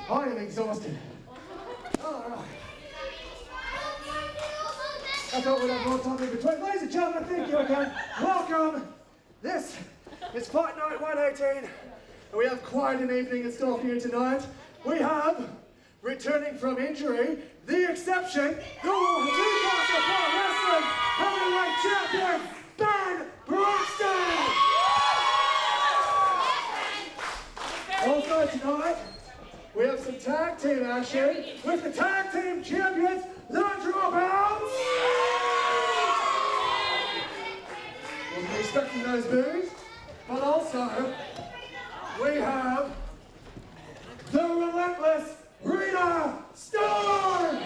I am exhausted. All right. I thought we'd have more time in between. Ladies and gentlemen, thank you again. Welcome. This is Fight Night 118, and we have quite an evening in store for you tonight. We have, returning from injury, the exception, the Newcastle Pro Wrestling Heavyweight Champion, Braxton! Also tonight, we have some tag team action with the tag team champions, the Dropouts! Wasn't expecting those moves, but also we have the relentless Rita Storm!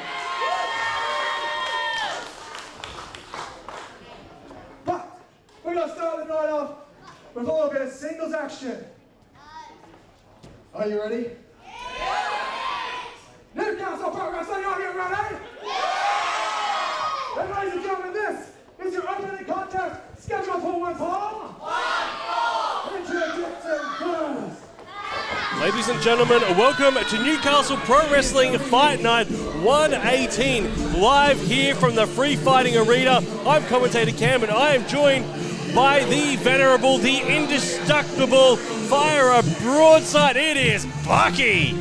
But we're going to start the night off with a little bit of singles action. Are you ready? Newcastle Pro Wrestling, are you ready? And ladies and gentlemen, this is your opening contest scheduled for one fall. Introducing first. Ladies and gentlemen, welcome to Newcastle Pro Wrestling Fight Night 118, live here from the Free Fighting Arena. I'm commentator Cam, and I am joined by the venerable, the indestructible, fire a broadside. It is Bucky.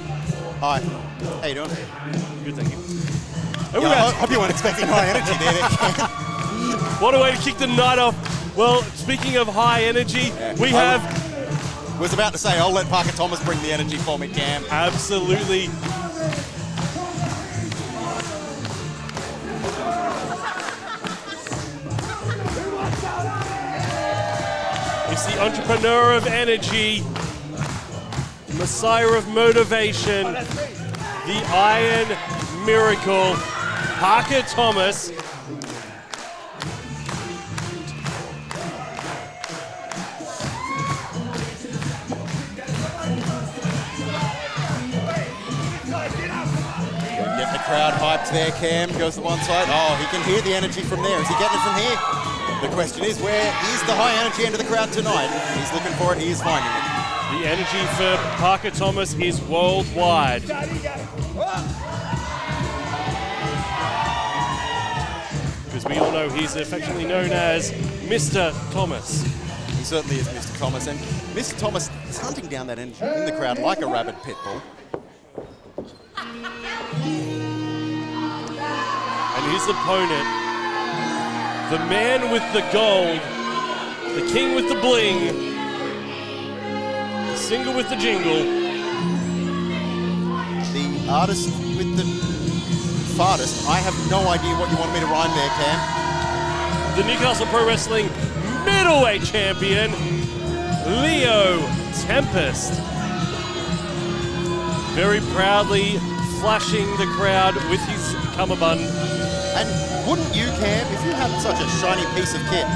Hi. How you doing? Good, thank you. Yeah, I hope you weren't expecting high energy there. What a way to kick the night off. Well, speaking of high energy, we have... Was about to say, I'll let Parker Thomas bring the energy for me, Cam. Absolutely. It's the entrepreneur of energy, messiah of motivation, the Iron Miracle, Parker Thomas. Get the crowd hyped there, Cam. Goes to one side. Oh, he can hear the energy from there. Is he getting it from here? The question is, where is the high energy end of the crowd tonight? He's looking for it. He is finding it. The energy for Parker Thomas is worldwide. Because we all know he's affectionately known as Mr. Thomas. He certainly is Mr. Thomas. And Mr. Thomas is hunting down that energy in the crowd like a rabid pit bull. And his opponent, the man with the gold, the king with the bling, the singer with the jingle, the artist with the fartist. I have no idea what you want me to rhyme there, Cam. the Newcastle Pro Wrestling middleweight champion, Leo Tempest. Very proudly flashing the crowd with his cummerbund. And wouldn't you, Cam, if you had such a shiny piece of kit?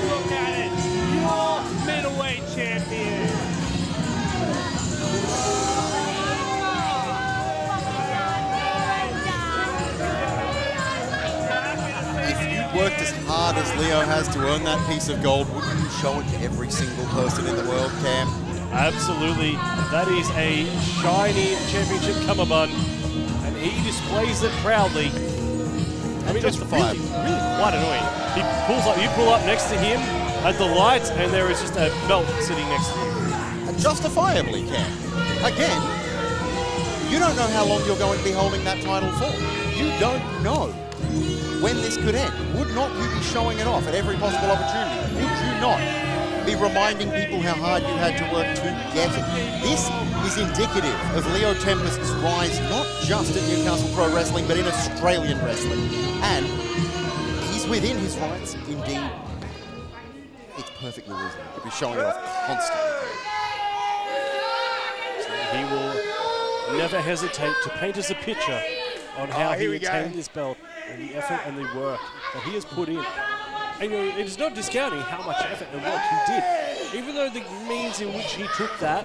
Look at it. Your middleweight champion. If you worked as hard as Leo has to earn that piece of gold, wouldn't you show it to every single person in the world, Cam? Absolutely. That is a shiny championship cummerbund, and he displays it proudly. I mean, it's really quite annoying. He pulls up, you pull up next to him at the lights, and there is just a belt sitting next to him. And justifiably, Cam. Again, you don't know how long you're going to be holding that title for. You don't know when this could end. Would not you be showing it off at every possible opportunity? Would you not be reminding people how hard you had to work to get it? This is indicative of Leo Tempest's rise, not just at Newcastle Pro Wrestling, but in Australian wrestling. And he's within his rights, indeed. It's perfectly reasonable to be showing it off constantly. So he will never hesitate to paint us a picture on how he attained this belt and the effort and the work that he has put in. And you know, it's not discounting how much effort and work he did. Even though the means in which he took that,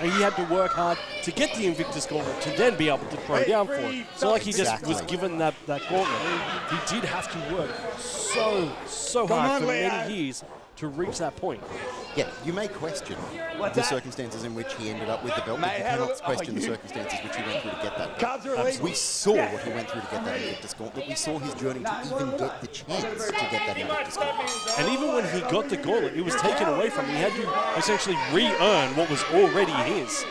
and he had to work hard to get the Invictus Gauntlet to then be able to throw down for it. It's not like he just was given that gauntlet. He did have to work so hard for many years to reach that point. Yeah, you may question the circumstances in which he ended up with the belt, but you cannot question the circumstances which he went through to get that belt. We saw what he went through to get that Invictus Gauntlet. We saw his journey to even get the chance to get that Invictus Gauntlet. And even when he got the gauntlet, it was taken away from him. He had to essentially re-earn what was already his.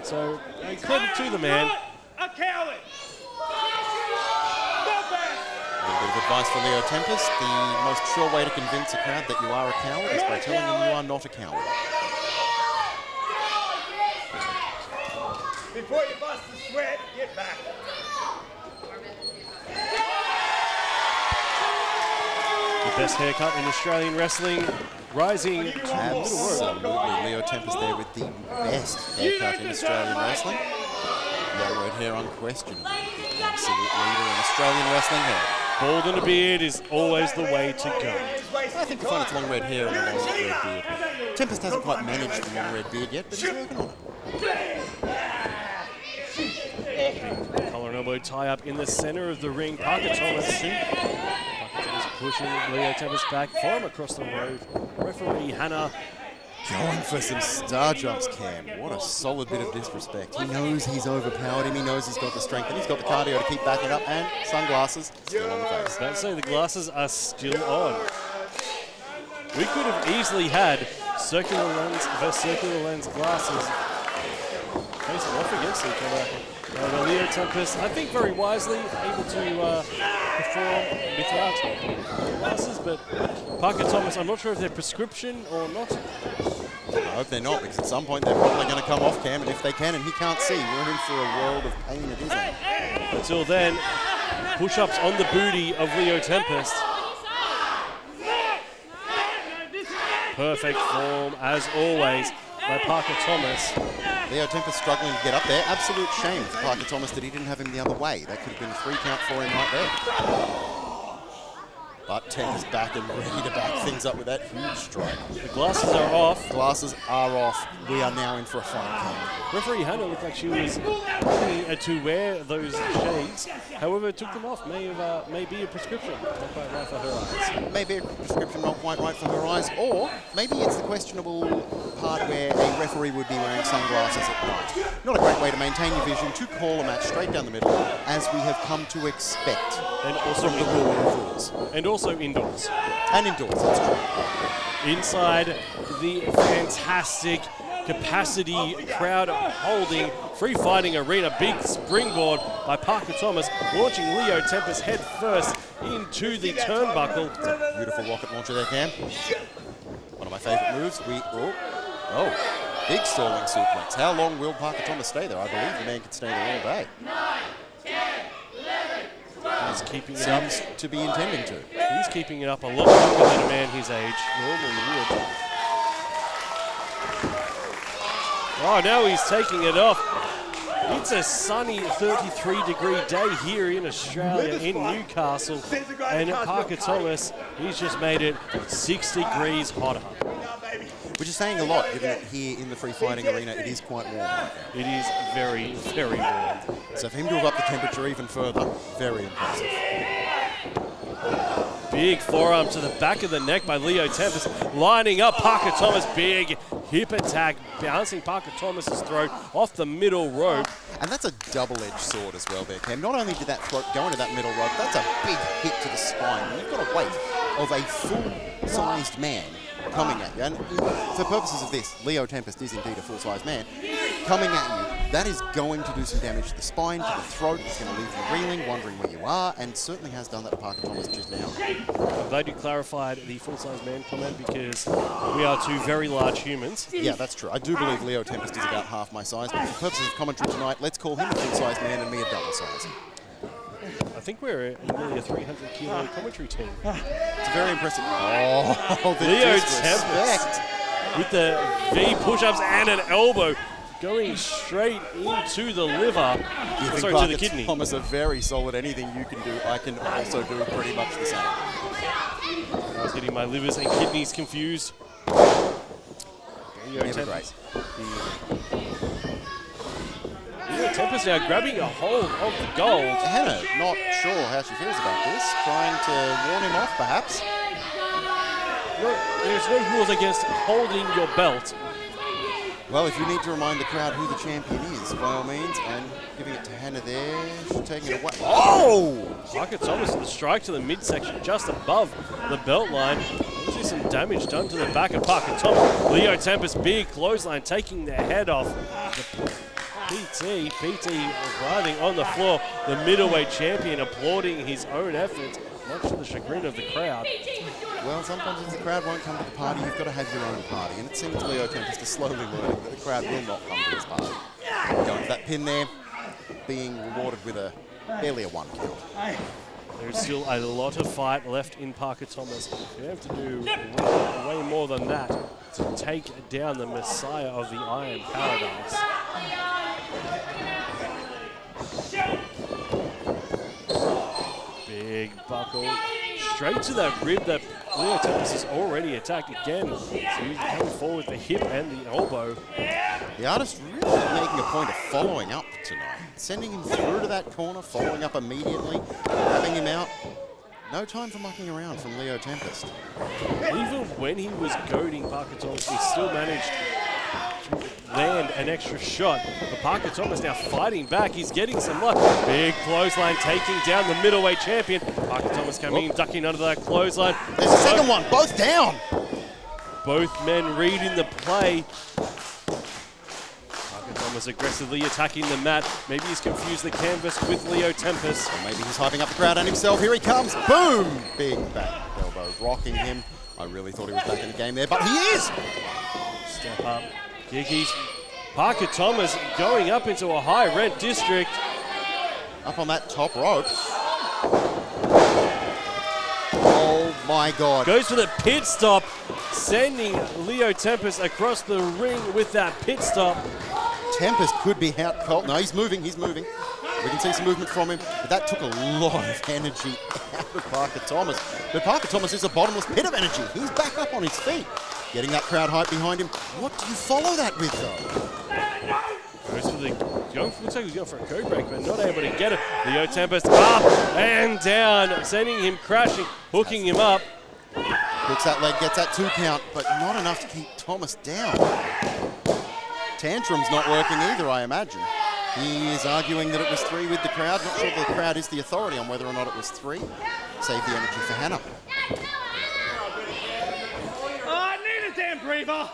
So, credit to the man. A coward. A little bit of advice for Leo Tempest. The most sure way to convince a crowd that you are a coward is by telling them you are not a coward. Before you bust the sweat, get back. The best haircut in Australian wrestling, rising to the middle rope. Absolutely, Leo Tempest there with the best haircut in Australian wrestling. Long red hair, unquestionably. The absolute leader in Australian wrestling hair. Bald and a beard is always the way to go. I think you'll find it's long red hair and a long red beard. Tempest hasn't quite managed the long red beard yet, but he's working on it. Collar and elbow tie up in the center of the ring. Parker Thomas. Parker Thomas pushing Leo Tempest back, follow him across the road. Referee Hannah going for some star jumps, Cam. What a solid bit of disrespect. He knows he's overpowered him. He knows he's got the strength and he's got the cardio to keep backing up. And sunglasses still on the face. Don't say the glasses are still on. We could have easily had circular lens versus circular lens glasses facing off against each other. Leo Tempest, I think very wisely, able to perform without glasses, but Parker Thomas, I'm not sure if they're prescription or not. I hope they're not, because at some point they're probably going to come off, Cam, and if they can and he can't see, we're in for a world of pain it isn't. Until then, push-ups on the booty of Leo Tempest. Perfect form, as always, by Parker Thomas. Leo Tempest struggling to get up there. Absolute shame for Parker Thomas that he didn't have him the other way. That could have been a 3 count for him right there. But Tempest back and ready to back things up with that huge strike. The glasses are off. Glasses are off. We are now in for a fight. Referee Hannah looked like she was looking to wear those shades. However, took them off. May be a prescription. Not quite right for her eyes. Maybe a prescription not quite right for her eyes. Or maybe it's the questionable part where a referee would be wearing sunglasses at night. Not a great way to maintain your vision, to call a match straight down the middle, as we have come to expect. And also from the rule of rules. And also indoors. And indoors, that's true. Inside the fantastic Kassidy crowd holding free fighting arena. Big springboard by Parker Thomas, launching Leo Tempest head first into the turnbuckle. Beautiful rocket launcher there, Cam. One of my favourite moves. Big stalling suplex. How long will Parker Thomas stay there? I believe the man could stay there all day. He's keeping it up. Seems to be intending to. He's keeping it up a lot longer than a man his age normally would. Oh, now he's taking it off. It's a sunny 33-degree day here in Australia, in Newcastle. And Parker Thomas, he's just made it 6 degrees hotter. Which is saying a lot, given that here in the free fighting arena it is quite warm right now. It is very, very warm. So for him to have upped the temperature even further, very impressive. Big forearm to the back of the neck by Leo Tempest, lining up Parker Thomas. Big hip attack, bouncing Parker Thomas's throat off the middle rope. And that's a double-edged sword as well there, Cam. Not only did that throat go into that middle rope, that's a big hit to the spine. And you've got a weight of a full-sized man coming at you. And for purposes of this, Leo Tempest is indeed a full-sized man. Coming at you, that is going to do some damage to the spine, to the throat. It's going to leave you reeling, wondering where you are, and certainly has done that to Parker Thomas just now. I'm glad you clarified the full-sized man comment, because we are two very large humans. Yeah, that's true. I do believe Leo Tempest is about half my size, but for purposes of commentary tonight, let's call him a full-sized man and me a double size. I think we're nearly a 300-kilo commentary team. It's very impressive. Oh, the Leo disrespect. Tempest with the V push-ups and an elbow going straight into the liver. Sorry, to the kidney. Thomas are very solid. Anything you can do, I can also do pretty much the same. I was getting my livers and kidneys confused. Never great. Leo Tempest now grabbing a hold of the gold. Hannah, not sure how she feels about this. Trying to warn him off, perhaps. there's no rules against holding your belt. Well, if you need to remind the crowd who the champion is, by all means, and giving it to Hannah there, she's taking it away. Oh! Parker Thomas with the strike to the midsection just above the belt line. You see some damage done to the back of Parker Thomas. Leo Tempest, big clothesline, taking the head off. The PT writhing on the floor. The middleweight champion applauding his own efforts, much to the chagrin of the crowd. Well, sometimes if the crowd won't come to the party, you've got to have your own party. And it seems Leo Tempest is slowly learning that the crowd will not come to his party. Going for that pin there, being rewarded with barely a 1 count. There's still a lot of fight left in Parker Thomas. You have to do way more than that to take down the Messiah of the Iron Paradise. Big buckle. Straight to that rib that Leo Tempest has already attacked again. So he's coming forward with the hip and the elbow. The artist really making a point of following up tonight. Sending him through to that corner, following up immediately, having him out. No time for mucking around from Leo Tempest. Even when he was goading Parker Thomas, he still managed to land an extra shot. But Parker Thomas now fighting back. He's getting some luck. Big clothesline taking down the middleweight champion. Parker Thomas coming in, ducking under that clothesline. There's a second one, both down. Both men reading the play. Parker Thomas aggressively attacking the mat. Maybe he's confused the canvas with Leo Tempest. Or maybe he's hyping up the crowd and himself. Here he comes. Boom! Big back elbow rocking him. I really thought he was back in the game there, but he is! Step up. Giggies. Parker Thomas going up into a high rent district. Up on that top rope. Oh my God. Goes for the pit stop, sending Leo Tempest across the ring with that pit stop. Tempest could be out cold. No, he's moving, he's moving. We can see some movement from him, but that took a lot of energy out of Parker Thomas. But Parker Thomas is a bottomless pit of energy. He's back up on his feet, getting that crowd hype behind him. What do you follow that with, though? Goes for the, looks like he's going for a code break, but not able to get it. Leo Tempest up and down, sending him crashing, hooking him up. Hooks that leg, gets that 2 count, but not enough to keep Thomas down. Tantrum's not working either, I imagine. He is arguing that it was 3 with the crowd. Not sure if the crowd is the authority on whether or not it was 3. Save the energy for Hannah. I need a damn breather.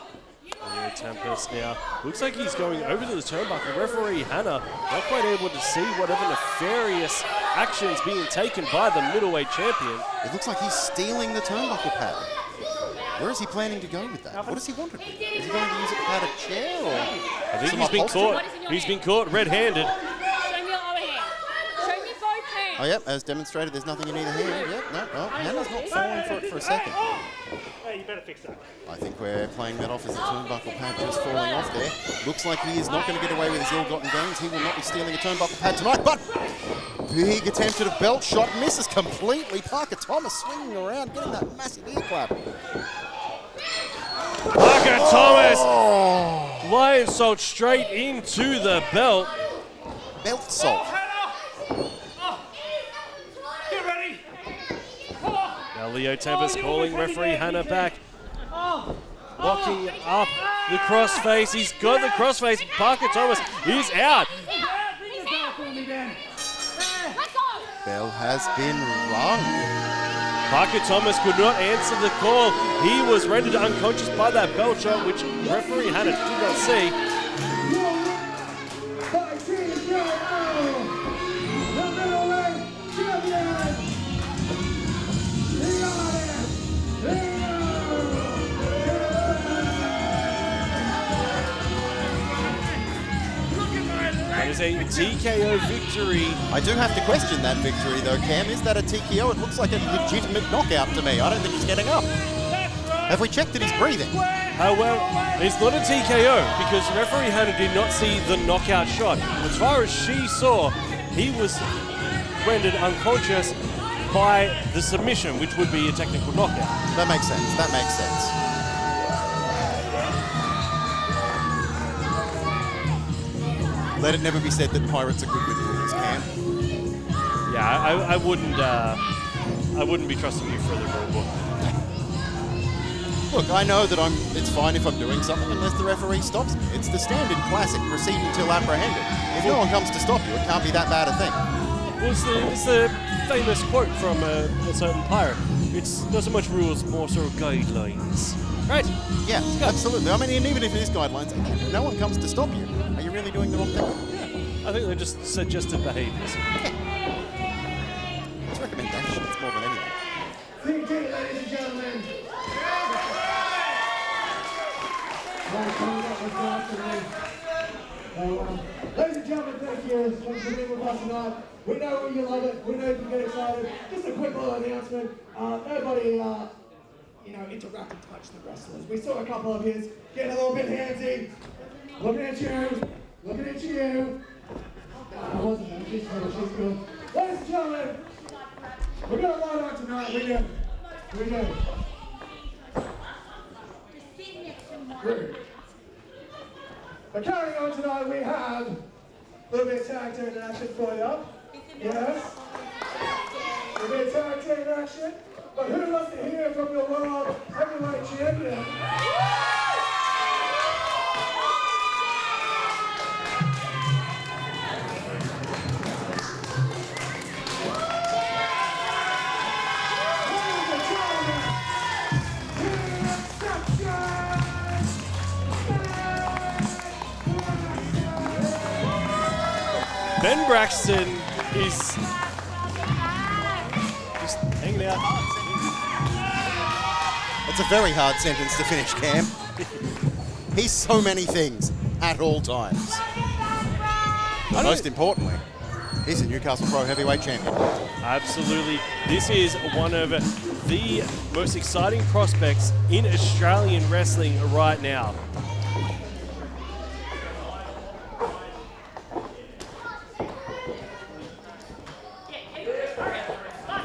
Leo Tempest now looks like he's going over to the turnbuckle. Referee Hannah not quite able to see whatever nefarious actions being taken by the middleweight champion. It looks like he's stealing the turnbuckle pad. Where is he planning to go with that? What does he want it with? Is he going to use it to pad a chair or? I think he's been caught. He's been caught red-handed. Show me your other hand. Show me both hands. Oh, yep, as demonstrated, there's nothing in either hand. Yep, no, oh, Hannah's not falling for it for a second. Hey, you better fix that. I think we're playing that off as the turnbuckle pad just falling off there. Looks like he is not going to get away with his ill-gotten gains. He will not be stealing a turnbuckle pad tonight, but big attempt at a belt shot, misses completely. Parker Thomas swinging around, getting that massive ear clap. Parker Thomas! Lion salt straight into the belt. Belt salt. Get ready. Now Leo Tempest calling referee Hannah back. Locking up the crossface. He's got the crossface. Parker Thomas is out. Bell has been rung. Parker Thomas could not answer the call. He was rendered unconscious by that belt shot, which referee Hannah did not see. That is a TKO victory. I do have to question that victory though, Cam. Is that a TKO? It looks like a legitimate knockout to me. I don't think he's getting up. Have we checked that he's breathing? However, it's not a TKO because referee Hannah did not see the knockout shot. As far as she saw, he was rendered unconscious by the submission, which would be a technical knockout. That makes sense. That makes sense. Let it never be said that pirates are good with rules, Cam. Yeah, I wouldn't be trusting you for the rule book. Look, I know that it's fine if I'm doing something unless the referee stops me. It's the standard classic proceed until apprehended. If no one comes to stop you, it can't be that bad a thing. Well, it's the famous quote from a certain player. It's not so much rules, more sort of guidelines. Right? Yeah, absolutely. I mean, and even if it is guidelines, again, if no one comes to stop you, are you really doing the wrong thing? I think they're just suggested behaviours. It's recommendations more than anything. CT, ladies and gentlemen. Ladies and gentlemen, thank you for being with us tonight. We know you love it. We know you get excited. Just a quick little announcement. Nobody, interact and touch the wrestlers. We saw a couple of his getting a little bit handsy. Looking at you. Looking at you. I wasn't there. She's good. Ladies and gentlemen, we're going to light on tonight. We do. Rude. But carrying on tonight, we have a little bit of tag team action for you. Yes? A little bit of tag team action. But who wants to hear from your world heavyweight champion? Ben Braxton is just hanging out. That's a very hard sentence to finish, Cam. He's so many things at all times. But most importantly, he's a Newcastle Pro Heavyweight Champion. Absolutely. This is one of the most exciting prospects in Australian wrestling right now.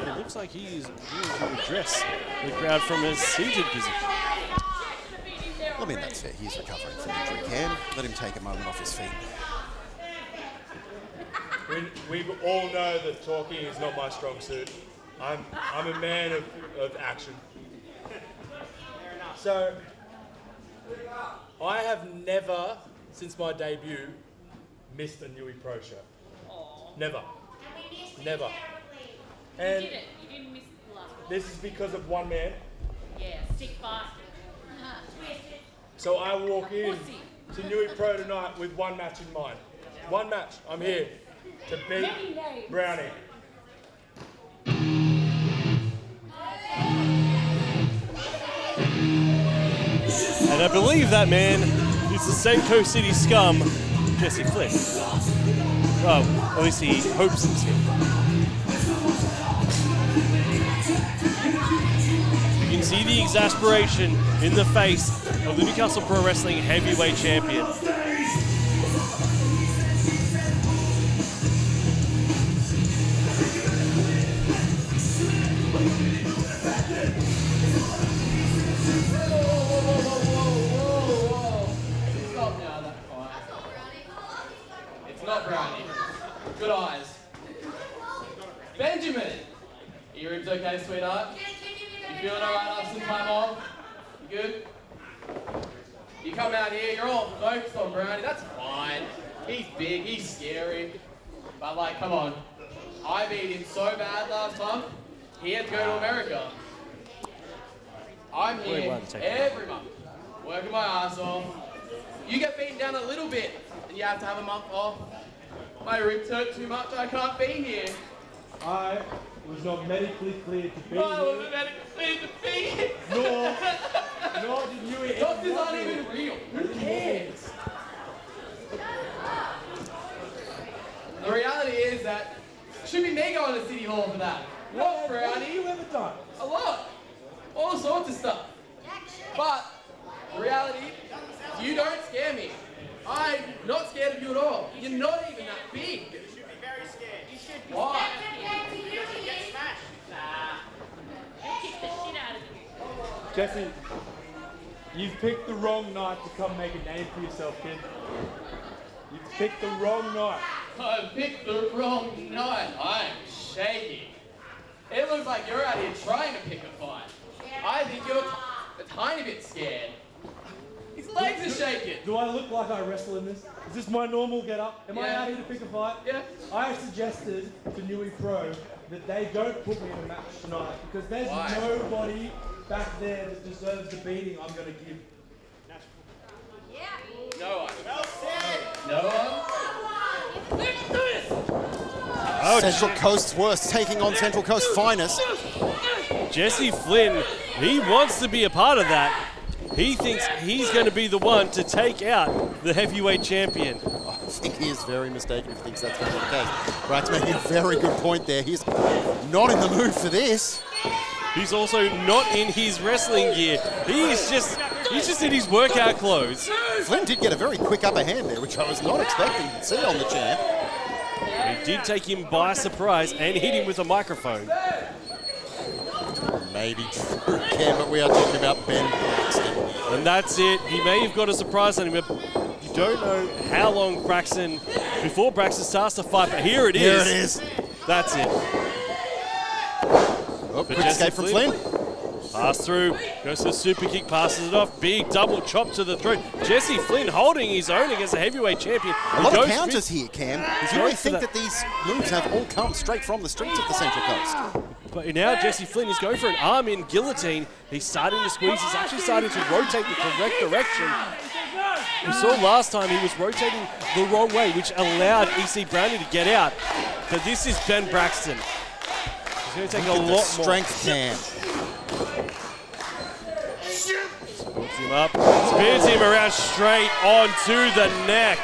It looks like he is going to address the crowd from a seated position. I mean, that's fair. He's recovering from injury, Cam. Let him take a moment off his feet. We all know that talking is not my strong suit. I'm a man of action. So, I have never, since my debut, missed a Newey Pro show. Never. Never. And You didn't miss the last one. this is because of one man. Yeah, stick fast. So I walk in to Newey Pro tonight with one match in mind. One match. I'm here to beat Brownie. And I believe that man is the Sanko City scum, Jesse Flynn. Well, at least he hopes it's him. You can see the exasperation in the face of the Newcastle Pro Wrestling Heavyweight Champion. Stop now, that's fine. It's not Brownie. Good eyes. Benjamin! Are your ribs okay, sweetheart? You feeling alright after some time off? You good? You come out here, you're all focused on Brownie, that's fine. He's big, he's scary. But like, come on. I beat him so bad last time, he had to go to America. I'm here every month, working my ass off. You get beaten down a little bit, and you have to have a month off. My ribs hurt too much, I can't be here. I was not medically cleared to be I wasn't medically cleared to be here. Nor did Newey. Doctors aren't even real. Who cares? The reality is that it should be me going to City Hall for that. What, Brownie? What have you ever done? A lot. All sorts of stuff. But the reality is you don't scare me. I'm not scared of you at all. You're not even that big. You should be very scared. You should be Why? get smashed. Kick the shit out of you. Jesse, you've picked the wrong night to come make a name for yourself, kid. You've picked the wrong night. I picked the wrong night. I'm shaking. It looks like you're out here trying to pick a fight. I think you're a tiny bit scared. His legs are shaking. Do I look like I wrestle in this? Is this my normal get-up? Am I Yeah. out here to pick a fight? Yeah. I suggested to Newey Pro that they don't put me in a match tonight because there's Why? nobody back there that deserves the beating I'm going to give. No one. No one? Let's do this! Oh, Central Coast's worst taking on Central Coast finest. Jesse Flynn, he wants to be a part of that. He thinks he's going to be the one to take out the heavyweight champion. I think he is very mistaken if he thinks that's going to be the case. Brax making a very good point there. He's not in the mood for this. He's also not in his wrestling gear. He's just in his workout clothes. Flynn did get a very quick upper hand there, which I was not expecting to see on the champ. He did take him by surprise and hit him with a microphone. Maybe true, Cam, but we are talking about Ben Braxton. And that's it. He may have got a surprise on him, but you don't know how long before Braxton starts to fight, but here it is. Here it is. That's it. Oh, quick escape from Flynn. Pass through, goes to the super kick, passes it off, big double chop to the throat. Jesse Flynn holding his own against the heavyweight champion. A lot of counters here, Cam. Because you really think that these moves have all come straight from the streets of the Central Coast. But now Jesse Flynn is going for an arm-in guillotine. He's starting to squeeze. He's actually starting to rotate the correct direction. We saw last time he was rotating the wrong way, which allowed EC Brownie to get out. But this is Ben Braxton. He's going to take a lot more. Strength, Cam. Puts him up, spins him around straight onto the neck.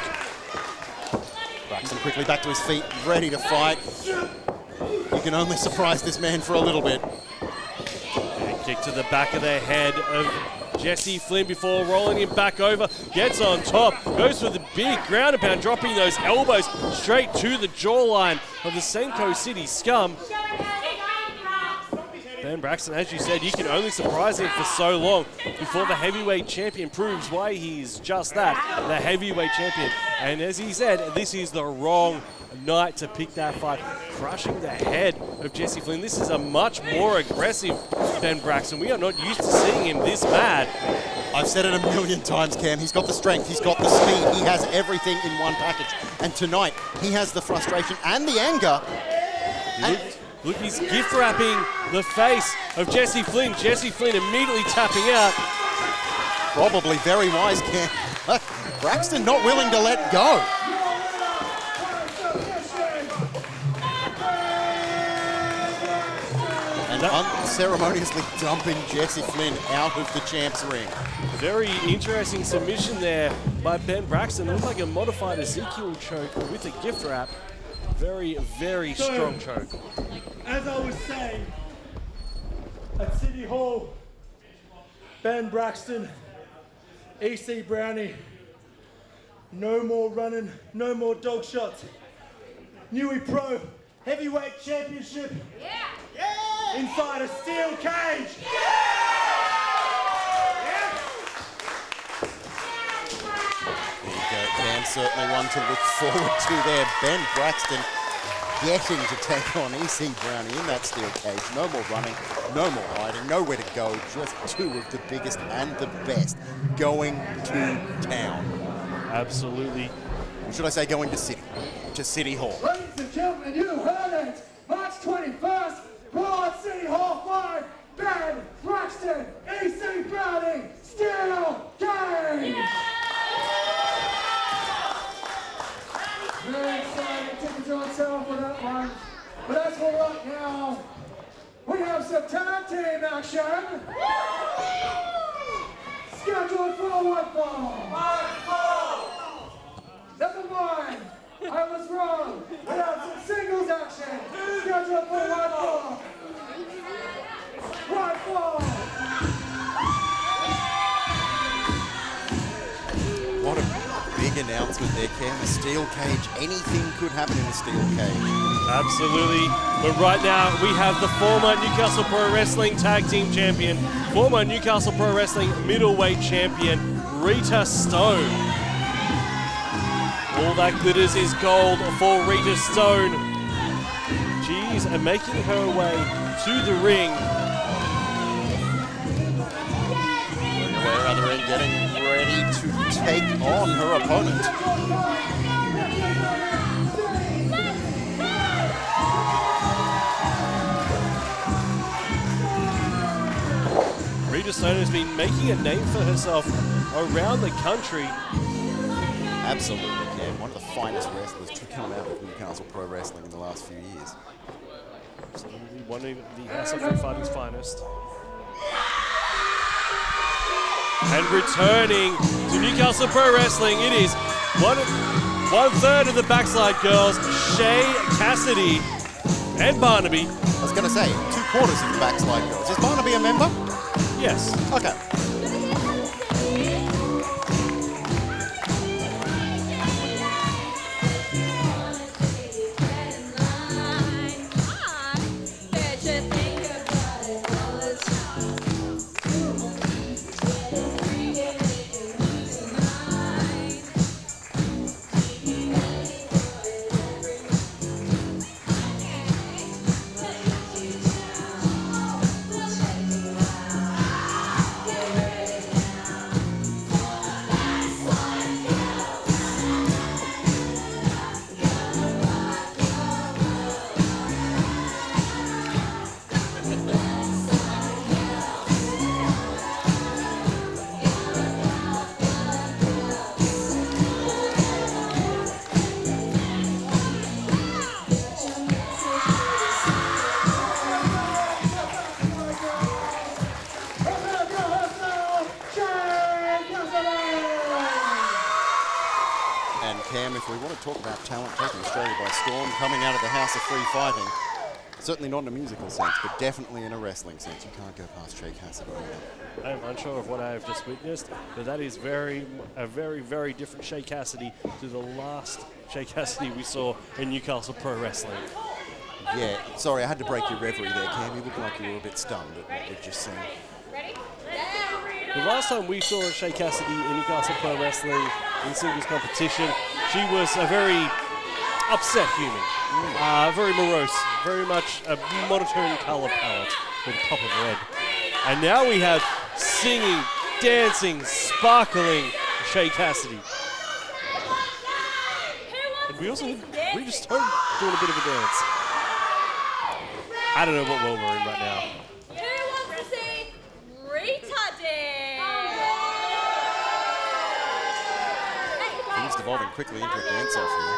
Braxton quickly back to his feet, ready to fight. You can only surprise this man for a little bit. And a kick to the back of the head of Jesse Flynn before rolling him back over. Gets on top, goes for the big ground and pound, dropping those elbows straight to the jawline of the Senko City Scum. Ben Braxton, as you said, you can only surprise him for so long before the heavyweight champion proves why he's just that, the heavyweight champion. And as he said, this is the wrong night to pick that fight. Crushing the head of Jesse Flynn. This is a much more aggressive Ben Braxton. We are not used to seeing him this mad. I've said it a million times, Cam. He's got the strength, he's got the speed, he has everything in one package. And tonight, he has the frustration and the anger. Look, he's gift wrapping the face of Jesse Flynn. Jesse Flynn immediately tapping out. Probably very wise, Cam. Braxton not willing to let go. And unceremoniously dumping Jesse Flynn out of the champ's ring. Very interesting submission there by Ben Braxton. It looked like a modified Ezekiel choke with a gift wrap. Very, very strong choke. As I was saying, at City Hall, Ben Braxton, EC Brownie, no more running, no more dog shots. Newey Pro Heavyweight Championship inside a steel cage. There you go, Cam, certainly one to look forward to there. Ben Braxton getting to take on EC Brownie in that steel cage. No more running, no more hiding, nowhere to go. Just two of the biggest and the best going to town. Absolutely. Or should I say going to City Hall. Ladies and gentlemen, you heard it. March 21st, Broad City Hall 5, Ben Braxton, EC Brownie, Steel Cage. Very exciting, tickets are on sale for that one. But as for right now, we have some tag team action. Scheduled for Waterfall. Number 1, I was wrong. We have some singles action. Scheduled for Waterfall. What a big announcement there, Cam. A steel cage. Anything could happen in a steel cage. Absolutely. But right now, we have the former Newcastle Pro Wrestling Tag Team Champion, former Newcastle Pro Wrestling Middleweight Champion, Rita Stone. All that glitters is gold for Rita Stone. She's making her way to the ring. aware, other end getting ready to take on her opponent. Rita Stone has been making a name for herself around the country. Absolutely, Cam. One of the finest wrestlers to come out of Newcastle Pro Wrestling in the last few years. Absolutely, one of the House of Free Fighting's finest. And returning to Newcastle Pro Wrestling, it is one third of the Backslide Girls, Shay, Kassidy, and Barnaby. I was going to say, 2/4 of the Backslide Girls. Is Barnaby a member? Yes. Okay. If we want to talk about talent taking Australia by storm, coming out of the House of Free Fighting, certainly not in a musical sense, but definitely in a wrestling sense. You can't go past Shay Kassidy. I'm unsure of what I have just witnessed, but that is a very different Shay Kassidy to the last Shay Kassidy we saw in Newcastle Pro Wrestling. Yeah, sorry, I had to break your reverie there, Cam. You look like you were a bit stunned at what we've just seen. Ready? The last time we saw Shay Kassidy in Newcastle Pro Wrestling in singles competition, she was a very upset human, very morose, very much a monotone colour palette with a pop of red. And now we have singing, dancing, sparkling Shay Kassidy. And we also have Rita Stone doing a bit of a dance. I don't know what world we're in right now. Who wants to see Rita dance? Things devolving quickly into a dance-off here.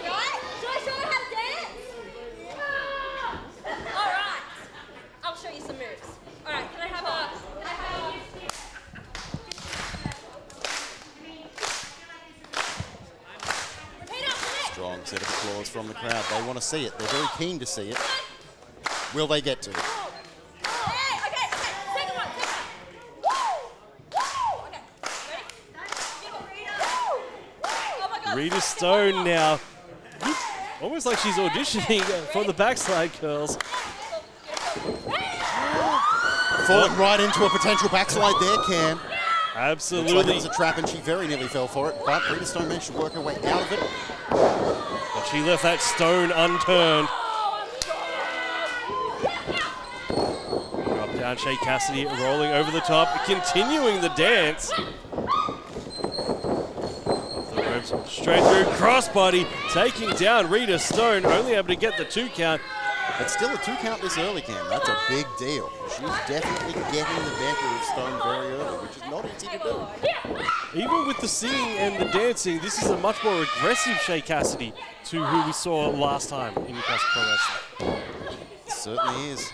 Right? Should I show you how to dance? All right. I'll show you some moves. All right. Can I have a... Repeat after me. Strong set of applause from the crowd. They want to see it. They're very keen to see it. Will they get to it? Okay. Second one. Okay. Ready? Oh my God. Rita Stone now, almost like she's auditioning for the Backslide Girls. Falling right into a potential backslide there, Cam. Absolutely. Looks like it was a trap and she very nearly fell for it, but Rita Stone managed to work her way out of it. But she left that stone unturned. Drop down Shay Kassidy, rolling over the top, continuing the dance. Off the ropes, straight through, crossbody, taking down Rita Stone, only able to get the 2 count. But still a 2 count this early, Cam. That's a big deal. She's definitely getting the better of Stone very early, which is not easy to do. Even with the singing and the dancing, this is a much more aggressive Shay Kassidy to who we saw last time in Newcastle Pro Wrestling. It certainly is.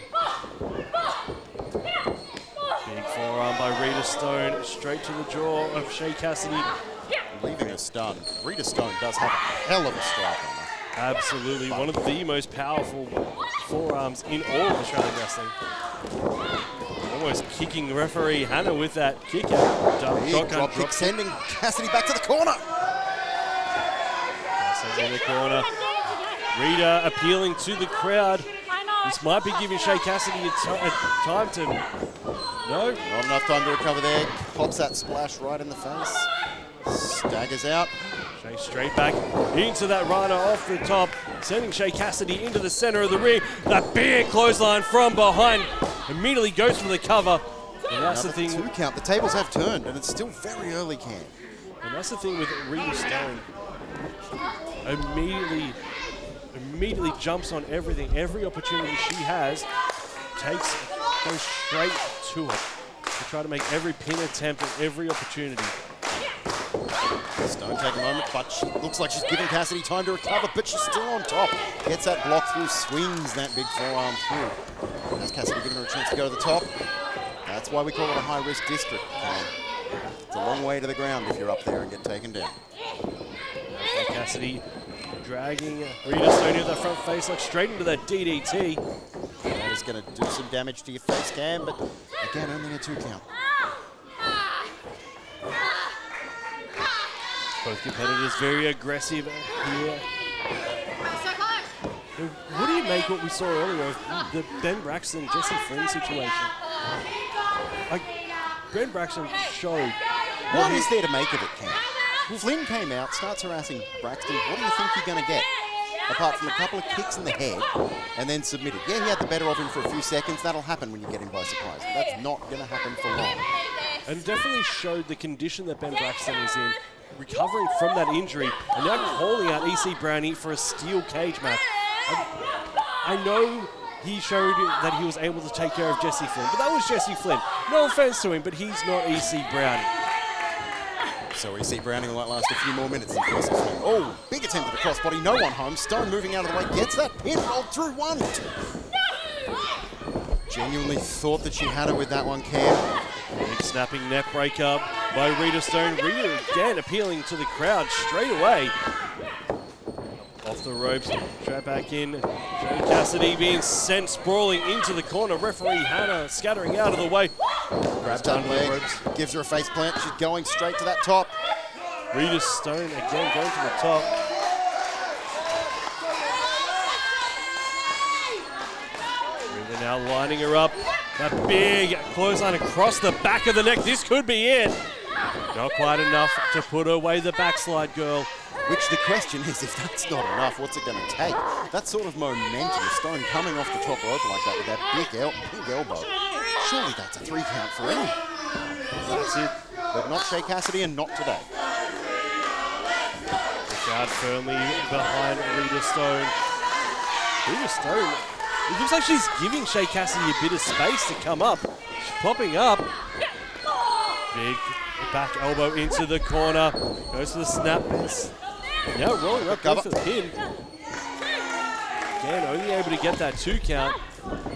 Big forearm by Rita Stone, straight to the jaw of Shay Kassidy. Leaving her stunned. Rita Stone does have a hell of a strike on her. Absolutely, one of the most powerful forearms in all of Australian wrestling. Almost kicking referee Hannah with that kick out. Big drop kick, sending Kassidy back to the corner. Kassidy in the corner. Rita appealing to the crowd. This might be giving Shay Kassidy a time to... No? Not enough time to recover there. Pops that splash right in the face. Staggers out. Shay straight back into that runner off the top, sending Shay Kassidy into the center of the ring. That big clothesline from behind immediately goes for the cover. And that's Another the thing. 2 count. The tables have turned, and it's still very early, Cam. And that's the thing with Rita Stone. Immediately jumps on everything. Every opportunity she has, goes straight to it to try to make every pin attempt at every opportunity. Stone take a moment, but she looks like she's giving Kassidy time to recover, but she's still on top. Gets that block through, swings that big forearm through. That's Kassidy giving her a chance to go to the top. That's why we call it a high-risk district. It's a long way to the ground if you're up there and get taken down. So Kassidy dragging Rita Stone into the front face, like straight into that DDT. That is going to do some damage to your face, Cam, but again, only a 2 count. Both competitors very aggressive here. What do you make what we saw earlier of the Ben Braxton, Jesse Flynn situation? Like, Ben Braxton showed. What is there to make of it, Cam? Flynn came out, starts harassing Braxton. What do you think you're going to get? Apart from a couple of kicks in the head and then submitted. Yeah, he had the better of him for a few seconds. That'll happen when you get him by surprise. But that's not going to happen for long. And definitely showed the condition that Ben Braxton is in, recovering from that injury, and now calling out EC Brownie for a steel cage match. I know he showed that he was able to take care of Jesse Flynn, but that was Jesse Flynn. No offense to him, but he's not EC Brownie. So EC Browning might last a few more minutes in first. Oh, big attempt at a crossbody, no one home. Stone moving out of the way, gets that pin, rolled through 1. Genuinely thought that she had it with that one, Cam. Big snapping neck breaker by Rita Stone. Rita again appealing to the crowd straight away. Off the ropes, straight back in. Shay Kassidy being sent sprawling into the corner. Referee Hannah scattering out of the way. Grabs that leg, gives her a face plant. She's going straight to that top. Rita Stone again going to the top. Rita now lining her up. That big clothesline across the back of the neck. This could be it. Not quite enough to put away the backslide girl. Which the question is, if that's not enough, what's it going to take? That sort of momentum, Stone coming off the top rope like that with that big elbow. Surely that's a 3 count for him. That's it. But not Shay Kassidy and not today. The crowd firmly behind Rita Stone. Rita Stone, it looks like she's giving Shay Kassidy a bit of space to come up. She's popping up. Big back elbow into the corner. Goes to the snap. Now rolling up, goes for the pin. Again, only able to get that 2 count.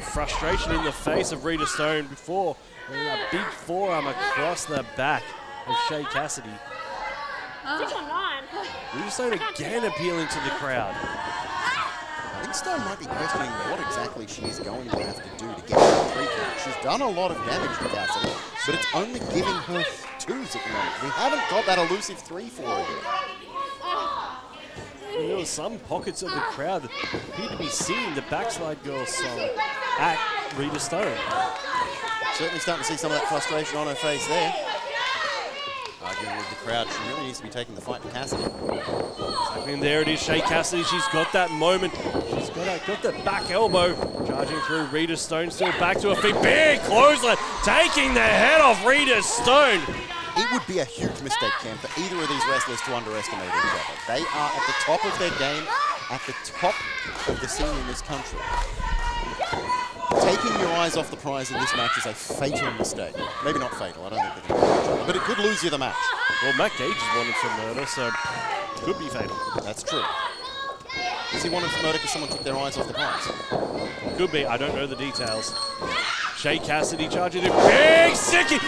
Frustration in the face of Rita Stone before a big forearm across the back of Shay Kassidy. Rita Stone again appealing to the crowd. I think Stone might be questioning what exactly she's going to have to do to get that 3 count. She's done a lot of damage to Kassidy, but it's only giving her 2s at the moment. We haven't got that elusive 3 for her yet. There were some pockets of the crowd that appeared to be singing the Backslide Girl song at Rita Stone. Certainly starting to see some of that frustration on her face there. Arguing with the crowd, she really needs to be taking the fight to Kassidy. And there it is, Shay Kassidy. She's got that moment. She's got the back elbow. Charging through Rita Stone, still back to her feet. Big clothesline, taking the head off Rita Stone. It would be a huge mistake, Cam, for either of these wrestlers to underestimate each other. They are at the top of their game, at the top of the scene in this country. Taking your eyes off the prize in this match is a fatal mistake. Maybe not fatal, I don't think they can, but it could lose you the match. Well, Matt Gage is wanted for murder, so it could be fatal. That's true. Is he wanted for murder because someone took their eyes off the prize? Could be, I don't know the details. Shay Kassidy charging the big sicky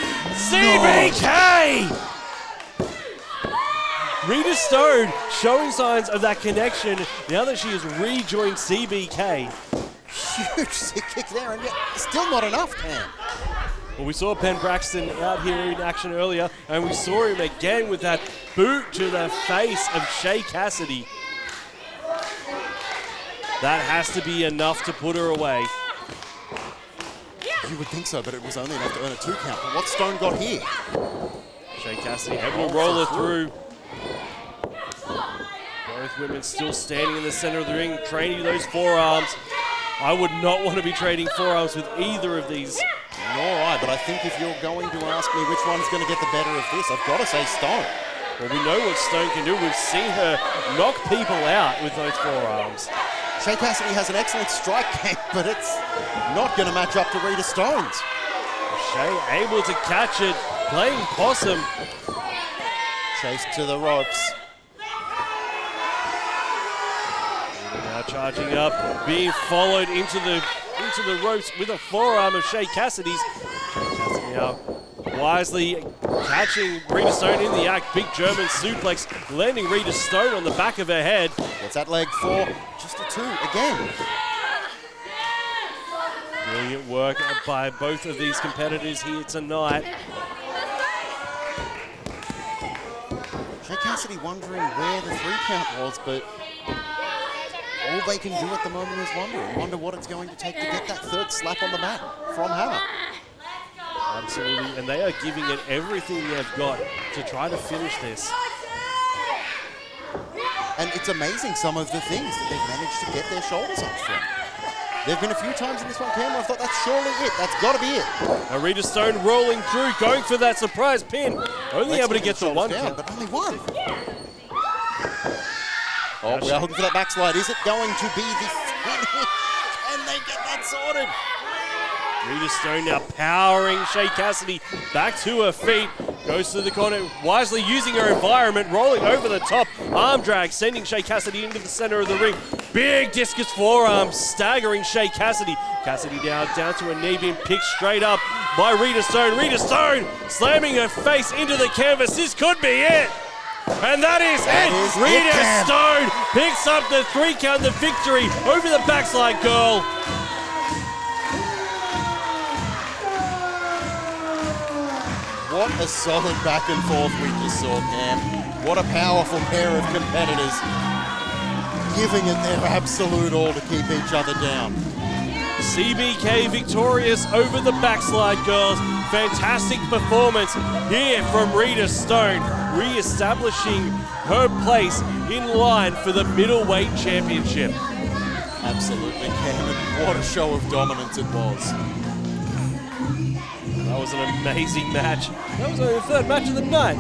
CBK! Rita Stone showing signs of that connection now that she has rejoined CBK. Huge sick kick there, and yet still not enough, Cam. Well, we saw Ben Braxton out here in action earlier, and we saw him again with that boot to the face of Shay Kassidy. That has to be enough to put her away. You would think so, but it was only enough to earn a 2 count. But what's Stone got here? Shay Kassidy able to roll her through. Both women still standing in the center of the ring, trading those forearms. I would not want to be trading forearms with either of these. Nor I, but I think if you're going to ask me which one's going to get the better of this, I've got to say Stone. Well, we know what Stone can do. We've seen her knock people out with those forearms. Shay Kassidy has an excellent strike game, but it's not going to match up to Rita Stone's. Shay able to catch it, playing possum. Chased to the ropes. Now charging up, being followed into the ropes with a forearm of Shay Kassidy's. Shay Kassidy now wisely catching Rita Stone in the act. Big German suplex, landing Rita Stone on the back of her head. Gets that leg for just a 2 again. Brilliant work by both of these competitors here tonight. Shay Kassidy wondering where the 3 count was, but all they can do at the moment is wonder what it's going to take to get that 3rd slap on the mat from Hannah. Absolutely, and they are giving it everything they've got to try to finish this. And it's amazing some of the things that they've managed to get their shoulders up from. There have been a few times in this one, Cam, where I thought that's surely it. That's got to be it. Rita Stone rolling through, going for that surprise pin. Only able to get the 1 down, count. but only 1. Oh, we are looking for that backslide. Is it going to be the finish? Can they get that sorted? Rita Stone now powering Shay Kassidy back to her feet. Goes to the corner, wisely using her environment, rolling over the top. Arm drag, sending Shay Kassidy into the center of the ring. Big discus forearm, staggering Shay Kassidy. Kassidy down to a knee, being picked straight up by Rita Stone. Rita Stone slamming her face into the canvas. This could be it. And that is it. Rita Stone picks up the 3 count, the victory over the backslide girl. What a solid back and forth we just saw, Cam. What a powerful pair of competitors giving it their absolute all to keep each other down. CBK victorious over the backslide girls. Fantastic performance here from Rita Stone, re-establishing her place in line for the middleweight championship. Absolutely, Cam, and what a show of dominance it was. That was an amazing match. That was only the 3rd match of the night.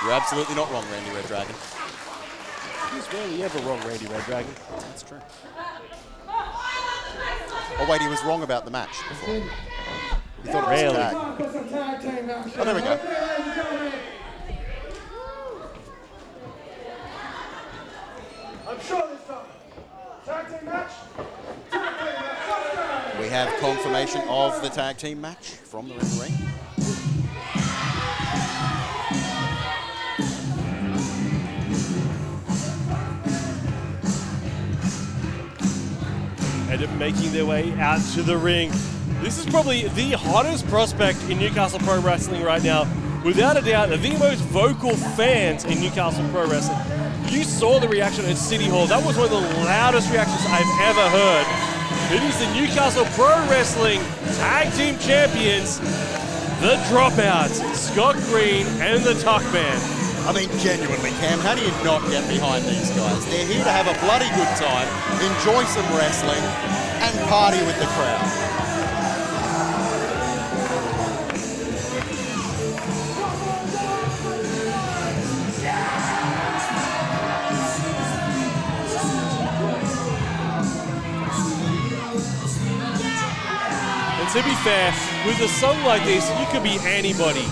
You're absolutely not wrong, Randy Red Dragon. He's rarely ever wrong, Randy Red Dragon. That's true. Oh wait, he was wrong about the match before. He thought it was a tag. Oh, there we go. I'm sure this time. Tag team match. We have confirmation of the tag team match from the referee. And making their way out to the ring. This is probably the hottest prospect in Newcastle Pro Wrestling right now. Without a doubt, the most vocal fans in Newcastle Pro Wrestling. You saw the reaction at City Hall. That was one of the loudest reactions I've ever heard. It is the Newcastle Pro Wrestling Tag Team Champions, the Dropouts, Scott Green and the Tuckman. I mean, genuinely, Cam, how do you not get behind these guys? They're here to have a bloody good time, enjoy some wrestling, and party with the crowd. And to be fair, with a song like this, you could be anybody.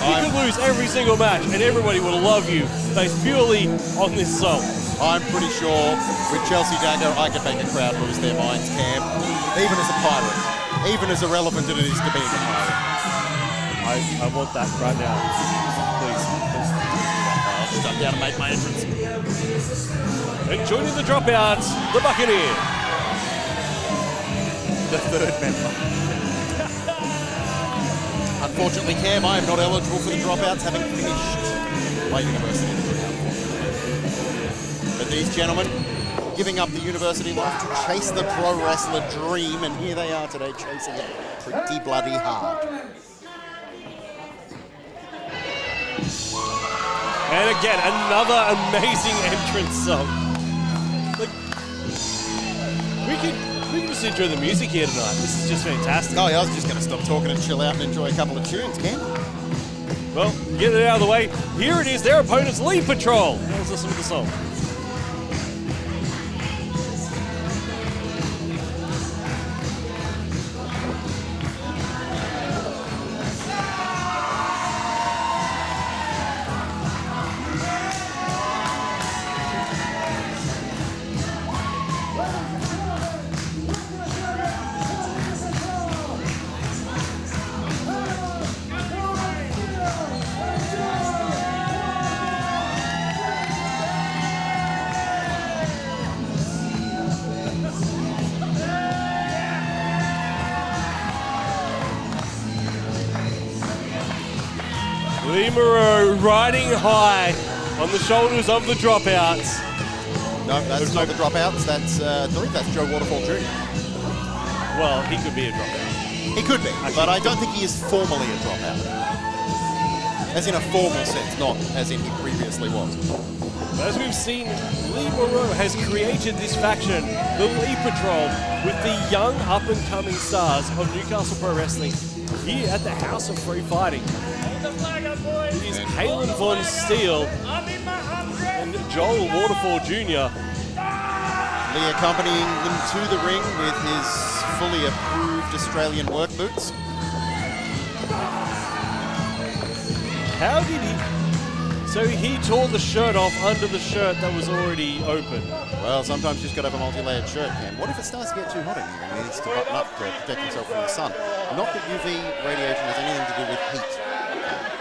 You could lose every single match and everybody will love you based purely on this song. I'm pretty sure with Chelsea Dagger, I could make a crowd lose their minds, Cam. Even as a pirate. Even as irrelevant as it is to being a pirate. I want that right now. Please. I'll just jump down and make my entrance. And joining the Dropouts, the Buccaneer. The 3rd member. Unfortunately, Cam, I am not eligible for the Dropouts, having finished my university degree. But these gentlemen giving up the university life to chase the pro wrestler dream, and here they are today chasing it pretty bloody hard. And again, another amazing entrance song. Like, we can just enjoy the music here tonight. This is just fantastic. Oh, yeah, I was just going to stop talking and chill out and enjoy a couple of tunes, Ken. Well, get it out of the way. Here it is, their opponent's Lead Patrol. Let's listen to the song. Morrow riding high on the shoulders of the Dropouts. No, that's not the Dropouts. That's, I believe that's Joe Waterfall Jr. Well, he could be a Dropout. He could be, but I don't think he is formally a Dropout. As in a formal sense, not as in he previously was. As we've seen, Lee Morrow has created this faction, the Lead Patrol, with the young up-and-coming stars of Newcastle Pro Wrestling here at the House of Free Fighting. It is Halen von Steele and Joel Waterfall Jr. Lee accompanying them to the ring with his fully approved Australian work boots. How did he? So he tore the shirt off under the shirt that was already open. Well, sometimes you just got to have a multi-layered shirt, Cam. What if it starts to get too hot in here and he needs to button up to protect himself from the sun? Not that UV radiation has anything to do with heat.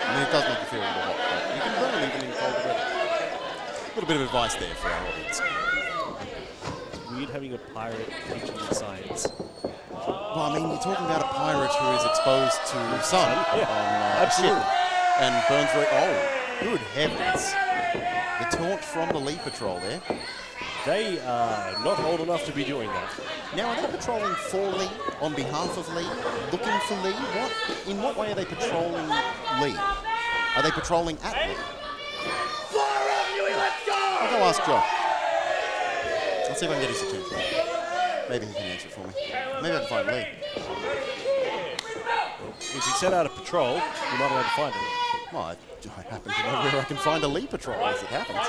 I mean, it does make you feel a little hot, but you can burn even in cold weather. A little bit of advice there for our audience. It's weird having a pirate teaching you science. Well, I mean, you're talking about a pirate who is exposed to sun on absolutely. ship and burns very... Oh, good heavens. The taunt from the Lead Patrol there. They are not old enough to be doing that. Now, are they patrolling for Lee, on behalf of Lee, looking for Lee? In what way are they patrolling Lee? Are they patrolling at Lee? I'll go ask Joe. I'll see if I can get his attention. Maybe he can answer it for me. Maybe I can find Lee. If you set out a patrol, you might be able to find him. Well, I happen to know where I can find a Lee Patrol as it happens.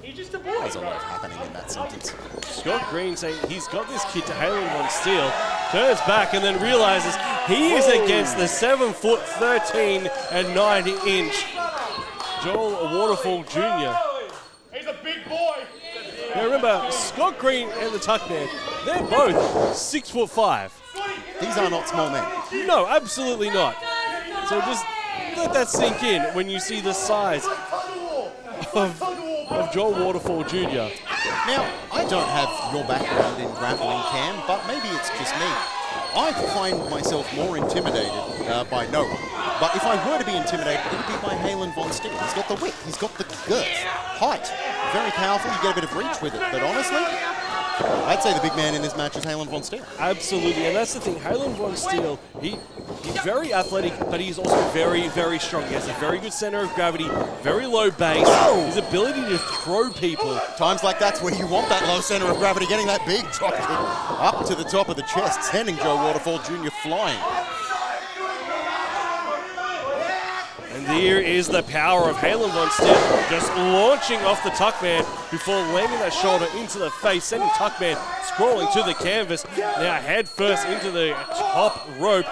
He's just a boy. There's a lot happening in that sentence. Scott Green saying he's got this kid to Halen von Steele, turns back and then realizes he is against the 7'13" and 9" Joel Waterfall Jr. He's a big boy. Now remember, Scott Green and the Tuckman, they're both 6'5". These are not small men. No, absolutely not. So just let that sink in when you see the size of Joel Waterfall Jr. Now, I don't have your background in grappling, Cam, but maybe it's just me. I find myself more intimidated by no one. But if I were to be intimidated, it would be by Halen von Steele. He's got the width, he's got the girth, height. Very powerful, you get a bit of reach with it. But honestly, I'd say the big man in this match is Halen von Steele. Absolutely, and that's the thing. Halen von Steele, he's very athletic, but he's also very, very strong. He has a very good center of gravity, very low base. Whoa. His ability to throw people. Times like that's where you want that low center of gravity, getting that big drop kick up to the top of the chest, sending Joe Waterfall Jr. flying. And here is the power of Halen von Steele, just launching off the Tuckman before landing that shoulder into the face, sending Tuckman scrolling to the canvas, now head first into the top rope.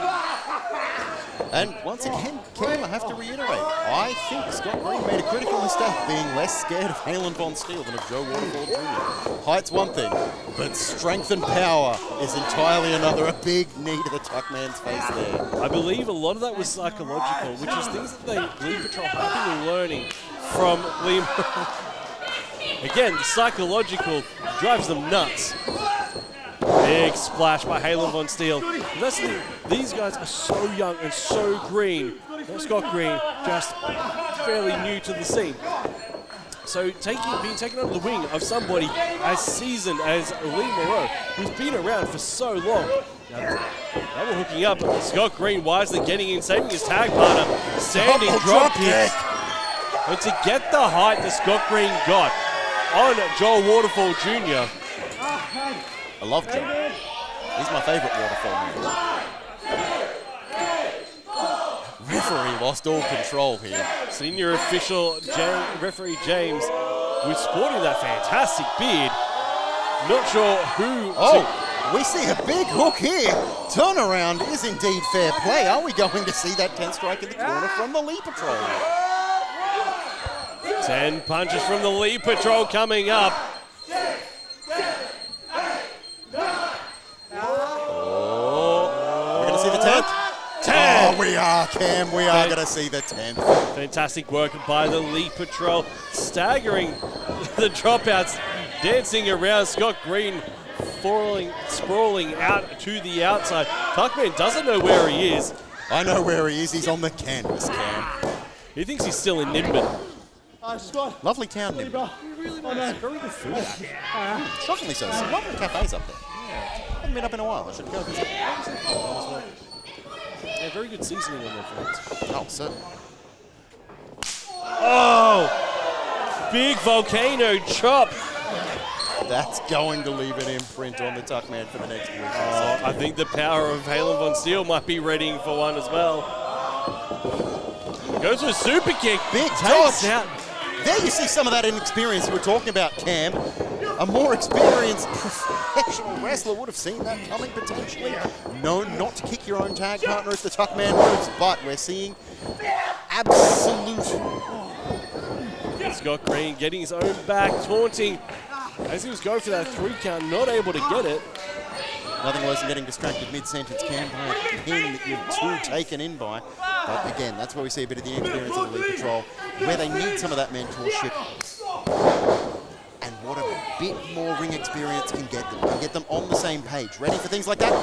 And once again, Cam, I have to reiterate, I think Scott Green made a critical mistake being less scared of Halen von Steele than of Joe Waterfall Jr. Height's one thing, but strength and power is entirely another. A big knee to the Tuckman's face there. I believe a lot of that was psychological, which is things that they Lead Patrol have been learning from Liam. Again, the psychological drives them nuts. Big splash by Halen von Steele. And that's the thing, these guys are so young and so green. Not Scott Green, just fairly new to the scene. So being taken under the wing of somebody as seasoned as Lee Morrow, who's been around for so long. Now, double hooking up, Scott Green wisely getting in, saving his tag partner, standing drop kick. And to get the height that Scott Green got on Joel Waterfall Jr. I love Joel. He's my favourite Waterfall member. Referee lost all control here. Senior official referee James was sporting that fantastic beard. Not sure who. We see a big hook here. Turnaround is indeed fair play. Are we going to see that 10 strike in the corner from the Lee Patrol? 10 punches from the Lee Patrol coming up. We're going to see the 10th. 10! Oh, we are, Cam. We are going to see the 10th. Fantastic work by the Lee Patrol, staggering the dropouts, dancing around Scott Green, sprawling out to the outside. Tuckman doesn't know where he is. I know where he is. He's on the canvas, Cam. He thinks he's still in Nimbin. Lovely town, Nimbin. Really nice. Very good food. Shockingly so. Some lovely cafes up there. Haven't been up in a while. I should go visit. Yeah, very good seasoning on their foods. Oh, certainly. Oh! Big volcano chop. That's going to leave an imprint on the Tuckman for the next week. I think the power of Halen von Steele might be readying for one as well. Goes for a super kick. Big takes dodge. out. There you see some of that inexperience you were talking about, Cam. A more experienced professional wrestler would have seen that coming potentially. Known not to kick your own tag partner if the Tuckman moves, but we're seeing absolute. Scott Green getting his own back, taunting as he was going for that 3 count, not able to get it. Nothing worse than getting distracted mid-sentence, Cam, by a pin that you're too taken in by. But again, that's where we see a bit of the inexperience of the Lee Patrol, where they need some of that mentorship. And what a bit more ring experience can get them on the same page. Ready for things like that?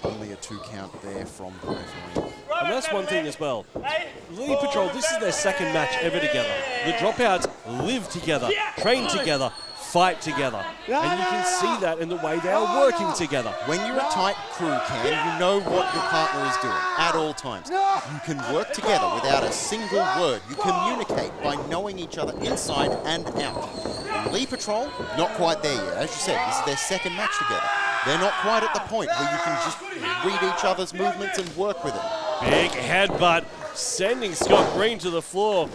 Only a 2 count there from the referee. And that's one thing as well. Lee Patrol, this is their second match ever together. The Dropouts live together, train together, fight together. And you can see that in the way they are working together. When you're a tight crew, Cam, you know what your partner is doing at all times. You can work together without a single word. You communicate by knowing each other inside and out. Lee Patrol, not quite there yet. As you said, this is their second match together. They're not quite at the point where you can just read each other's movements and work with it. Big headbutt, sending Scott Green to the floor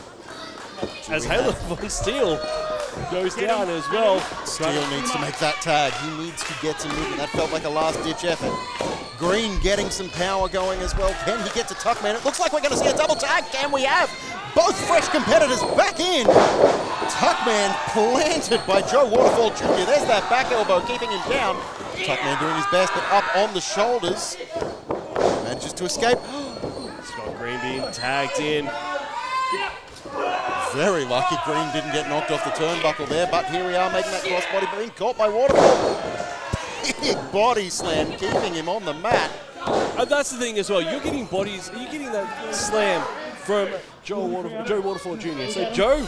as Halen von Steele goes down as well. Steele needs to make that tag. He needs to get some movement. That felt like a last-ditch effort. Green getting some power going as well. Can he get to Tuckman? It looks like we're going to see a double tag. Can we have both fresh competitors back in? Tuckman planted by Joe Waterfall Jr. There's that back elbow keeping him down. Tuckman doing his best, but up on the shoulders. Manages to escape. Scott Green being tagged in. Very lucky Green didn't get knocked off the turnbuckle there, but here we are making that crossbody, being caught by Waterfall. Big body slam, keeping him on the mat. And that's the thing as well. You're getting that slam from Joe Waterfall Jr. So Joe,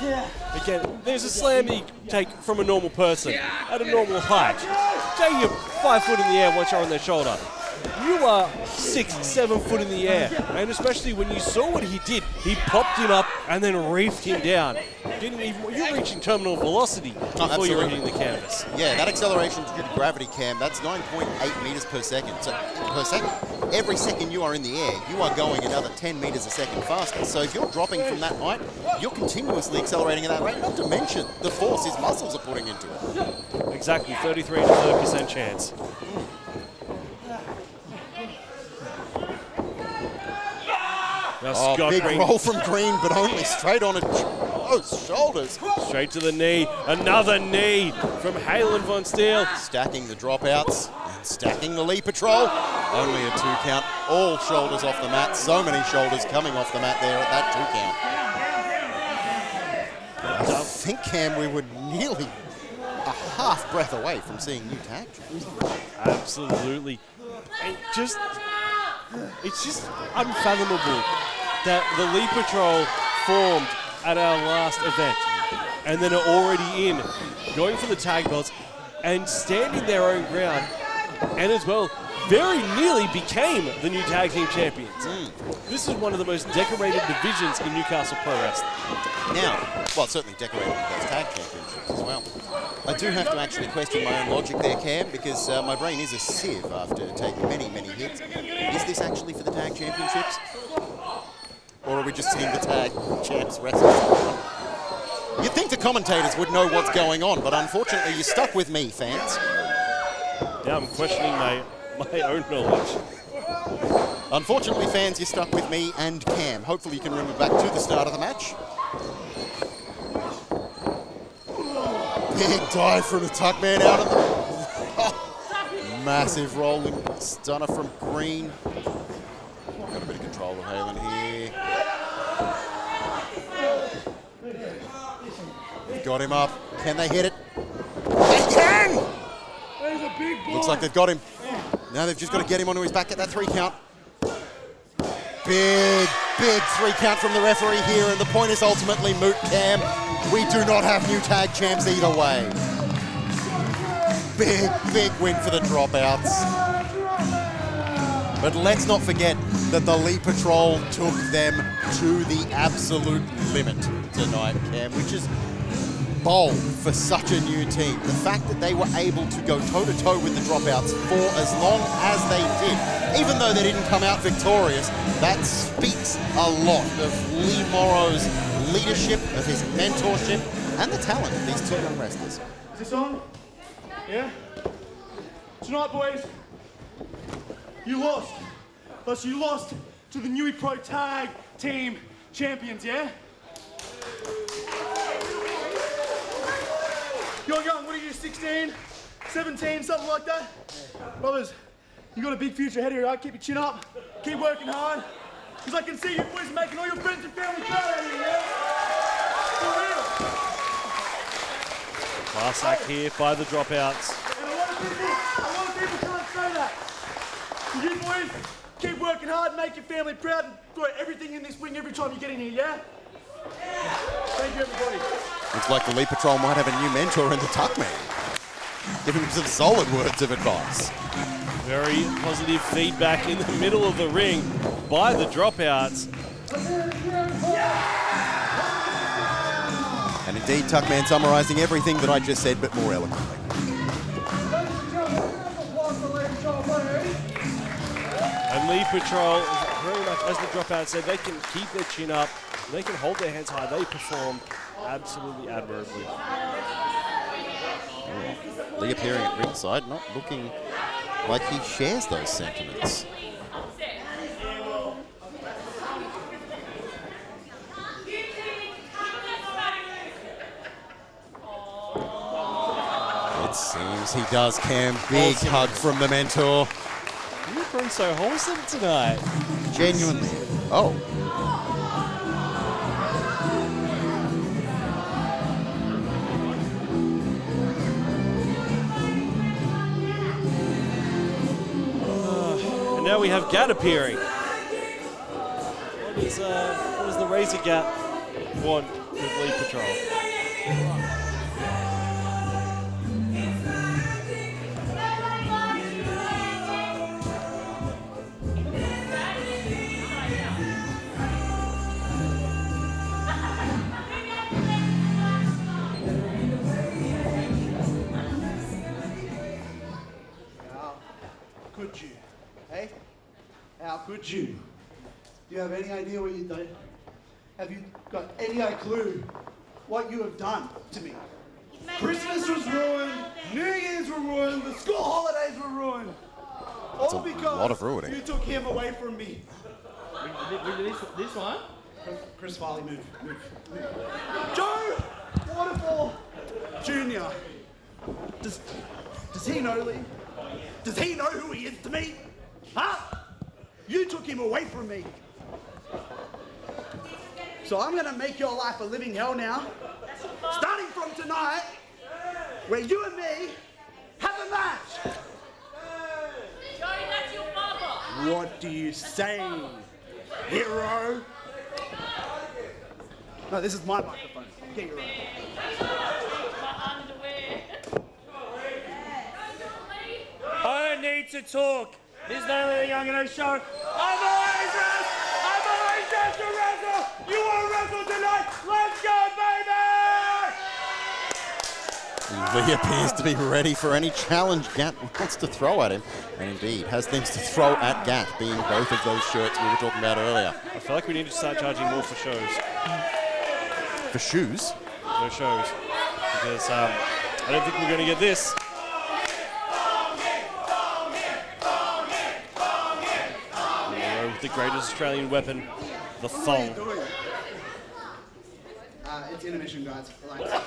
again, there's a slam that you take from a normal person at a normal height. Say you're 5 foot in the air once you're on their shoulder. You are 6, 7 foot in the air, and especially when you saw what he did, he popped him up and then reefed him down. You're reaching terminal velocity before you're hitting the canvas. Yeah, that acceleration due to gravity, Cam, that's 9.8 meters per second. So every second you are in the air, you are going another 10 meters a second faster. So if you're dropping from that height, you're continuously accelerating at that rate, not to mention the force his muscles are putting into it. Exactly, 33 to 30% chance. Big Green. Roll from Green, but only straight on those shoulders. Straight to the knee. Another knee from Halen von Steele. Stacking the dropouts and stacking the Lee Patrol. Only a 2 count. All shoulders off the mat. So many shoulders coming off the mat there at that 2 count. I think, Cam, we were nearly a half breath away from seeing new tag. Absolutely. It's just unfathomable that the Lee Patrol formed at our last event and then are already in, going for the tag belts and standing their own ground, and as well very nearly became the new tag team champions. This is one of the most decorated divisions in Newcastle Pro Wrestling. Now, well, certainly decorated with those tag championships as well. I do have to actually question my own logic there, Cam, because my brain is a sieve after taking many, many hits. Is this actually for the tag championships? Or are we just seeing the tag champs wrestle? You'd think the commentators would know what's going on, but unfortunately you're stuck with me, fans. Yeah, I'm questioning my own knowledge. Unfortunately, fans, you're stuck with me and Cam. Hopefully you can remember back to the start of the match. Big dive from the Tuckman out of the... Massive rolling stunner from Green. Got a bit of control of Halen here. They've got him up. Can they hit it? They can! Looks like they've got him. Now they've just got to get him onto his back at that 3 count. Big 3 count from the referee here, and the point is ultimately moot, Cam. We do not have new tag champs either way. Big win for the Dropouts. But let's not forget that the Elite Patrol took them to the absolute limit tonight, Cam, which is bold for such a new team. The fact that they were able to go toe-to-toe with the Dropouts for as long as they did, even though they didn't come out victorious, that speaks a lot of Lee Morrow's leadership, of his mentorship, and the talent of these two young wrestlers. Is this on? Yeah? Tonight, boys, you lost. Plus, you lost to the Newey Pro Tag Team Champions, yeah? You're young, what are you, 16, 17, something like that? Brothers, you got a big future ahead of you, right? Keep your chin up, keep working hard, because I can see you boys making all your friends and family proud out here, yeah? For real. Class act here by the Dropouts. And a lot of people can't say that. So you boys, keep working hard, make your family proud, and throw everything in this ring every time you get in here, yeah? Thank you, everybody. Looks like the Elite Patrol might have a new mentor in the Tuckman. Giving him some solid words of advice. Very positive feedback in the middle of the ring by the Dropouts. And indeed, Tuckman summarising everything that I just said, but more eloquently. And Elite Patrol, very much as the Dropouts said, they can keep their chin up, they can hold their hands high, they perform absolutely admirably. Lee appearing at ringside, not looking like he shares those sentiments. It seems he does, Cam. Big hug from the mentor. You've been so wholesome tonight. Genuinely. Oh. And now we have Gatt appearing. What does the Razor Gatt want with Elite Patrol? Could you? Hey? How could you? Do you have any idea what you've done? Have you got any clue what you have done to me? Christmas was ruined, New Year's were ruined, the school holidays were ruined. All because lot of ruining. you took him away from me. This one? Chris Farley, move. Joe Waterfall Jr. Does he know Lee? Does he know who he is to me? Huh? You took him away from me. So I'm gonna make your life a living hell now. Starting from tonight, where you and me have a match. Joey, that's your father. What do you say, hero? No, this is my microphone. Get your own. My underwear. I need to talk. This is the only thing I'm going to show. I'm always dressed to wrestle. You want to wrestle tonight? Let's go, baby! Lee appears to be ready for any challenge Gatt wants to throw at him, and indeed has things to throw at Gatt, being both of those shirts we were talking about earlier. I feel like we need to start charging more for shows. For shoes? No shows. Because I don't think we're going to get this. Morrow with the greatest Australian weapon, the thong. It's intermission, guys. Relax.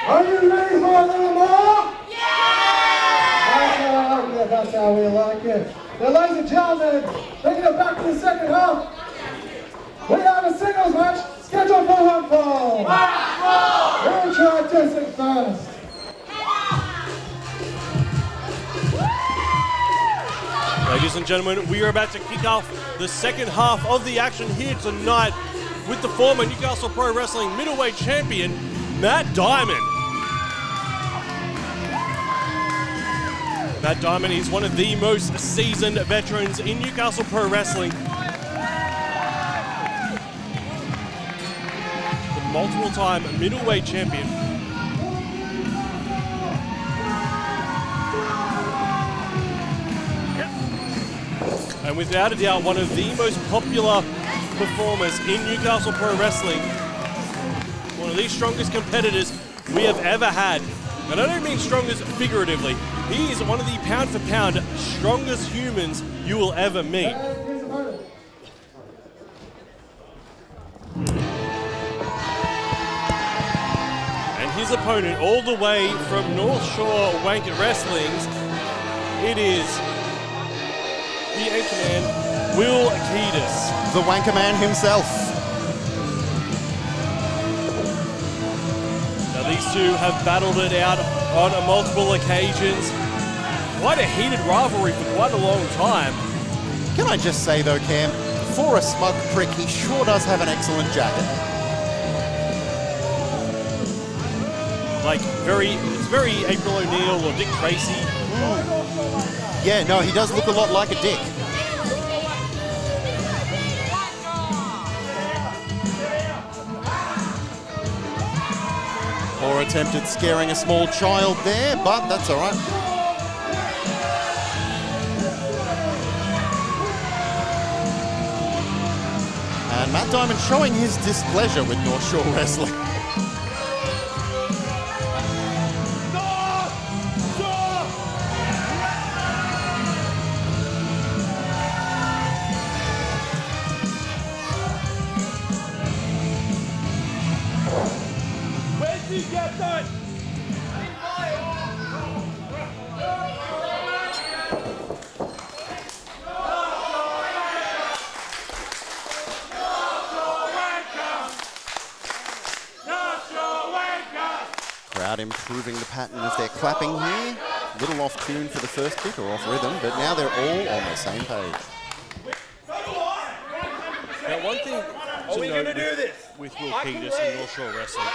Are you ready for a little more? Yeah! That's how we like it. Now, ladies and gentlemen, taking it back to the second half, we have a singles match scheduled for Waterfall. We'll try testing first. Ladies and gentlemen, we are about to kick off the second half of the action here tonight with the former Newcastle Pro Wrestling middleweight champion, Matt Diamond. Matt Diamond is one of the most seasoned veterans in Newcastle Pro Wrestling. The multiple-time middleweight champion. And without a doubt, one of the most popular performers in Newcastle Pro Wrestling. One of the strongest competitors we have ever had. And I don't mean strongest figuratively. He is one of the pound for pound strongest humans you will ever meet. And his opponent, all the way from North Shore Wanker Wrestling's, it is the Anchorman, Will Kiedis. The Wankerman himself. Now these two have battled it out on multiple occasions. Quite a heated rivalry for quite a long time. Can I just say though, Cam, for a smug prick, he sure does have an excellent jacket. Like it's very April O'Neil or Dick Tracy. Yeah, no, he does look a lot like a dick. Poor attempt at scaring a small child there, but that's all right. And Matt Diamond showing his displeasure with North Shore Wrestling. Crowd improving the pattern of their clapping here. Little off tune for the first kick or off rhythm, but now they're all on the same page. to we note gonna do this? with Will Kiedis and North Shore Wrestling.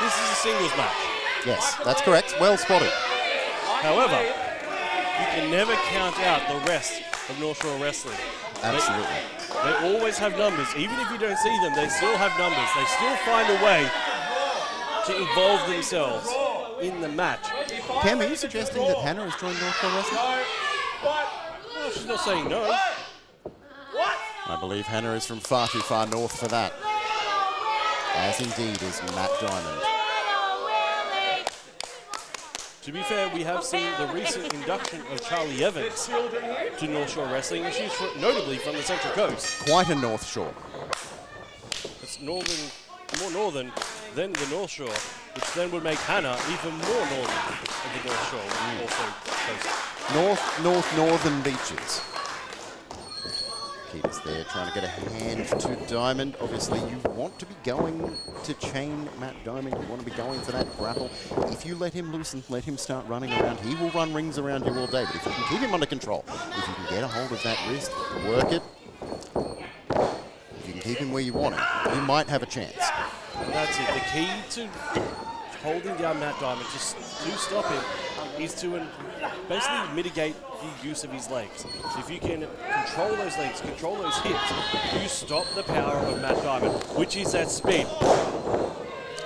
This is a singles match. Yes, that's correct. Well spotted. However, you can never count out the rest of North Shore Wrestling. Absolutely. They always have numbers. Even if you don't see them, they still have numbers. They still find a way to involve themselves in the match. Cam, are you suggesting that Hannah has joined North Shore Wrestling? Well, she's not saying no. I believe Hannah is from far too far north for that. As indeed is Matt Diamond. To be fair, we have seen the recent induction of Charlie Evans to North Shore Wrestling, and she's notably from the Central Coast. Quite a North Shore. It's more northern than the North Shore, which then would make Hannah even more northern of the North Shore, also coast. Northern beaches. Kiedis there trying to get a hand to Diamond. Obviously, you want to be going to chain Matt Diamond. You want to be going for that grapple. If you let him loose and let him start running around, he will run rings around you all day. But if you can keep him under control, if you can get a hold of that wrist, work it, if you can keep him where you want him, you might have a chance. And that's it. The key to holding down Matt Diamond, to stop him, is to basically mitigate the use of his legs. If you can control those legs, control those hips, you stop the power of Matt Diamond, which is that speed.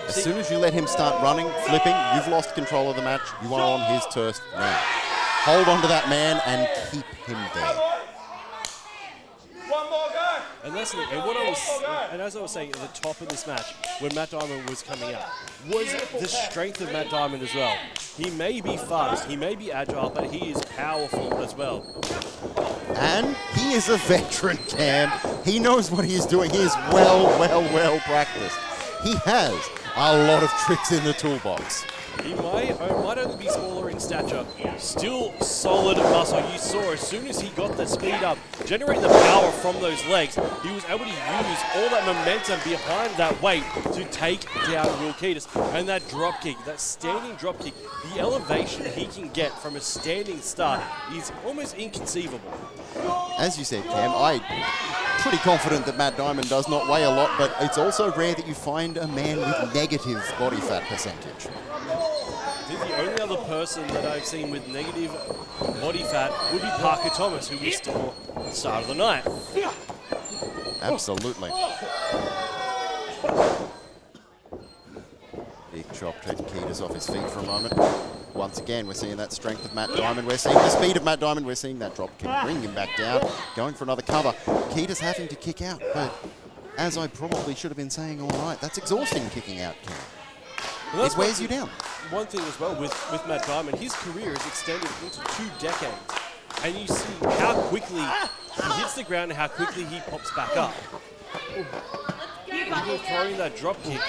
As soon as you let him start running, flipping, you've lost control of the match. You are on his turf now. Hold on to that man and keep him there. One more go. And that's the thing. And as I was saying at the top of this match, when Matt Diamond was coming out, was the strength of Matt Diamond as well. He may be fast, he may be agile, but he is powerful as well. And he is a veteran, Cam. He knows what he is doing. He is well practiced. He has a lot of tricks in the toolbox. He might only be smaller in stature, still solid muscle. You saw as soon as he got the speed up, generate the power from those legs, he was able to use all that momentum behind that weight to take down Will Kiedis. And that drop kick, that standing drop kick, the elevation he can get from a standing start is almost inconceivable. As you said, Cam, I'm pretty confident that Matt Diamond does not weigh a lot, but it's also rare that you find a man with negative body fat percentage. I think the only other person that I've seen with negative body fat would be Parker Tomas, who we saw at the start of the night. Absolutely. Big chop taking Kiedis off his feet for a moment. Once again, we're seeing that strength of Matt Diamond. We're seeing the speed of Matt Diamond. We're seeing that drop kick bring him back down, going for another cover. Kiedis having to kick out, but as I probably should have been saying all night, that's exhausting kicking out, Cam. Well, it wears you down. One thing as well with Matt Diamond, his career is extended into 2 decades. And you see how quickly he hits the ground and how quickly he pops back up. Even throwing that drop kick,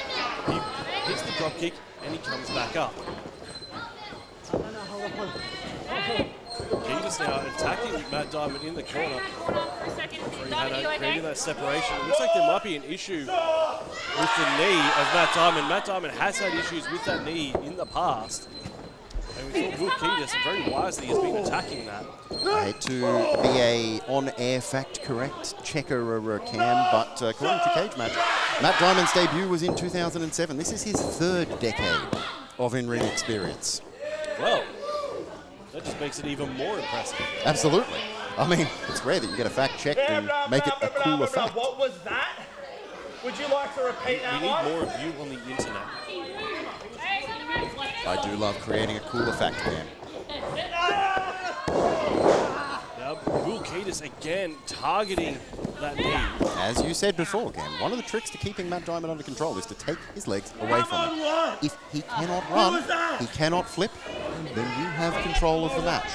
he hits the drop kick and he comes back up. Kiedis now attacking Matt Diamond in the corner. Creating that separation. It looks like there might be an issue with the knee of Matt Diamond. Matt Diamond has had issues with that knee in the past. And we saw Will Kiedis very wisely has been attacking that. I hate to be a on-air fact correct checker or Cam, but according to Cage Match, Matt Diamond's debut was in 2007. This is his 3rd decade of in-ring experience. Well, that just makes it even more impressive. Absolutely. I mean, it's rare that you get a fact checked and make it a cooler fact. What was that? Would you like to repeat that We one? need more of you on the internet. I do love creating a cooler fact, Cam. Now, Will Kiedis again targeting that knee. As you said before, Cam, one of the tricks to keeping Matt Diamond under control is to take his legs away from him. If he cannot run, he cannot flip, then you have control of the match.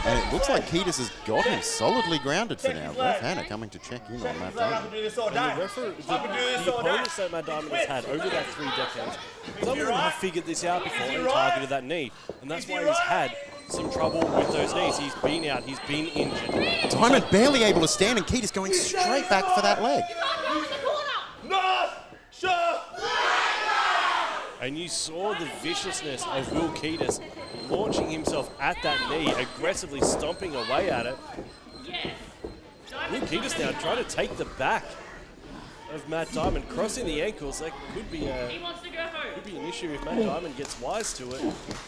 And it looks like Kiedis has got him solidly grounded for now. Ref Hannah coming to check in on Matt Diamond. And the opponents that Matt Diamond has had over that 3 decades, some of them have figured this out before and targeted that knee. And that's why he's had some trouble with those knees. He's been out, he's been injured. Diamond barely able to stand, and Kiedis going straight back for that leg. And you saw the viciousness of Will Kiedis launching himself at that knee, aggressively stomping away at it. Will Kiedis now trying to take the back. of Matt Diamond crossing the ankles. That could be He wants to go home. could be an issue if Matt Diamond gets wise to it.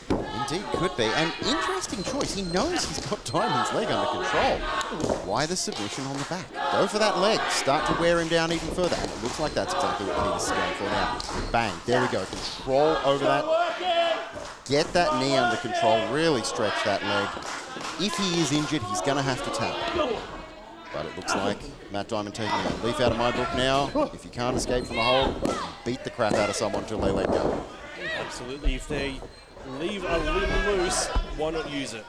Indeed, could be. An interesting choice. He knows he's got Diamond's leg under control. Why the submission on the back? Go for that leg. Start to wear him down even further. And it looks like that's exactly what Kiedis is going for now. Bang. There we go. Control over that. Get that knee under control. Really stretch that leg. If he is injured, he's going to have to tap. But it looks like Matt Diamond taking a leaf out of my book now. If you can't escape from the hold, beat the crap out of someone until they let go. Absolutely. If they leave a limb loose, why not use it?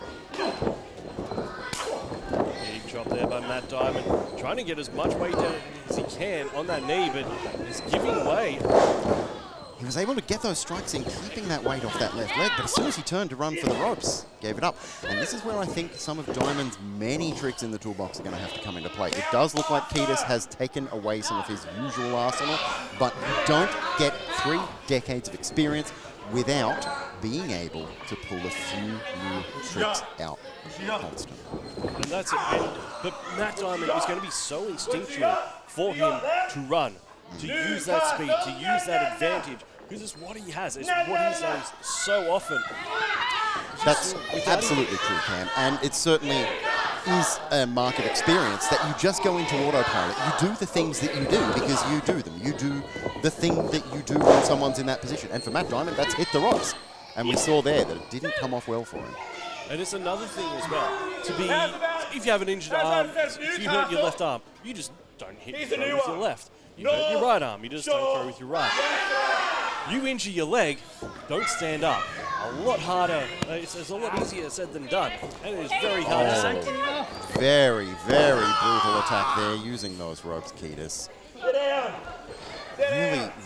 Big chop there by Matt Diamond. Trying to get as much weight down as he can on that knee, but he's giving way. He was able to get those strikes in, keeping that weight off that left leg, but as soon as he turned to run for the ropes, gave it up. And this is where I think some of Diamond's many tricks in the toolbox are going to have to come into play. It does look like Kiedis has taken away some of his usual arsenal, but you don't get 3 decades of experience without being able to pull a few new tricks out constantly. And that's it. But Matt Diamond is going to be so instinctual for him to run, to use that speed, to use that advantage, because it's what he has. It's what he does so often. That's absolutely true, Cam, and it certainly is a market experience that you just go into autopilot. You do the things that you do because you do them. You do the thing that you do when someone's in that position. And for Matt Diamond, that's hit the ropes. And we saw there that it didn't come off well for him. And it's another thing as well, to be, if you have an injured arm, if you hurt your left arm, you just don't hit your throw with your left. You hurt your right arm, you just don't throw with your right. You injure your leg, don't stand up. A lot harder, it's a lot easier said than done, and it is very hard to say. Very, very brutal attack there, using those ropes, Kiedis.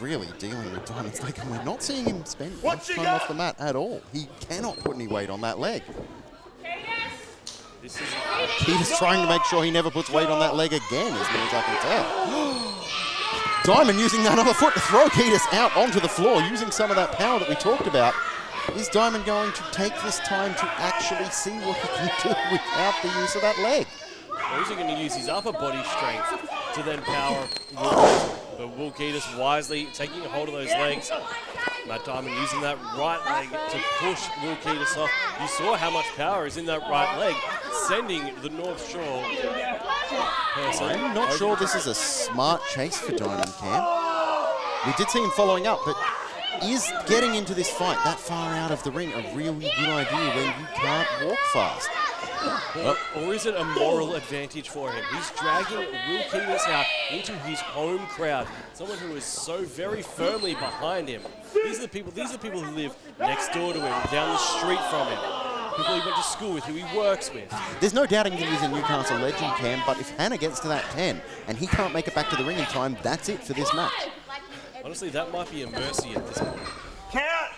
Really dealing with Diamond's leg, and we're not seeing him spend much time off the mat at all. He cannot put any weight on that leg. Kiedis trying to make sure he never puts weight on that leg again, as near as I can tell. Diamond using that other foot to throw Kiedis out onto the floor, using some of that power that we talked about. Is Diamond going to take this time to actually see what he can do without the use of that leg? Or is he going to use his upper body strength to then power Will? But Will Kiedis wisely taking a hold of those legs. Matt Diamond using that right leg to push Will Kiedis off. You saw how much power is in that right leg, sending the North Shore person. I'm not sure this is a smart chase for Diamond, Cam. We did see him following up, but is getting into this fight that far out of the ring a really good idea when you can't walk fast? Or is it a moral advantage for him? He's dragging Will Kiedis out into his home crowd. Someone who is so very firmly behind him. These are the people who live next door to him, down the street from him. People he went to school with, who he works with. There's no doubting that he's a Newcastle legend, Cam, but if Hannah gets to that 10 and he can't make it back to the ring in time, that's it for this match. Honestly, that might be a mercy at this point.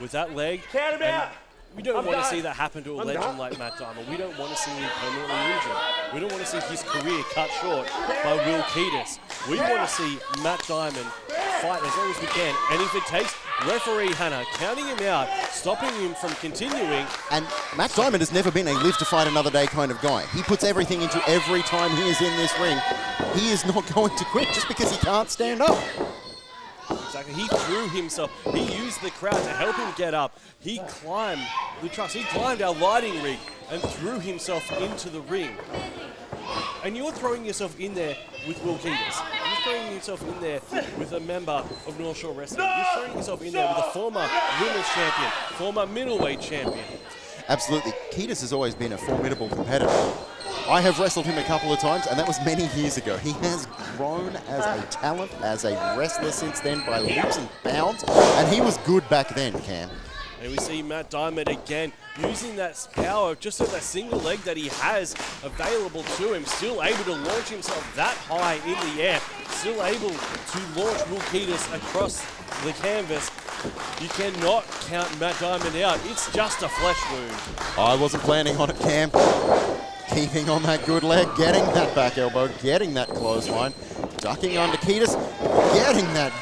With that leg, Count him out. we don't want to see that happen to a legend like Matt Diamond. We don't want to see him permanently injured. We don't want to see his career cut short by Will Kiedis. We want to see Matt Diamond fight as long as we can. And if it takes referee Hannah counting him out, stopping him from continuing. And Matt Diamond has never been a live to fight another day kind of guy. He puts everything into every time he is in this ring. He is not going to quit just because he can't stand up. Exactly. He threw himself. He used the crowd to help him get up. He climbed the trucks. He climbed our lighting rig and threw himself into the ring. And you're throwing yourself in there with Will Kiedis. You're throwing yourself in there with a member of North Shore Wrestling. You're throwing yourself in there with a former women's champion, former middleweight champion. Absolutely. Kiedis has always been a formidable competitor. I have wrestled him a couple of times, and that was many years ago. He has grown as a talent, as a wrestler since then by leaps and bounds, and he was good back then, Cam. And we see Matt Diamond again using that power just with that single leg that he has available to him, still able to launch himself that high in the air, still able to launch Will Kiedis across the canvas. You cannot count Matt Diamond out. It's just a flesh wound. I wasn't planning on it, Cam. Keeping on that good leg, getting that back elbow, getting that clothesline, ducking under Kiedis, getting that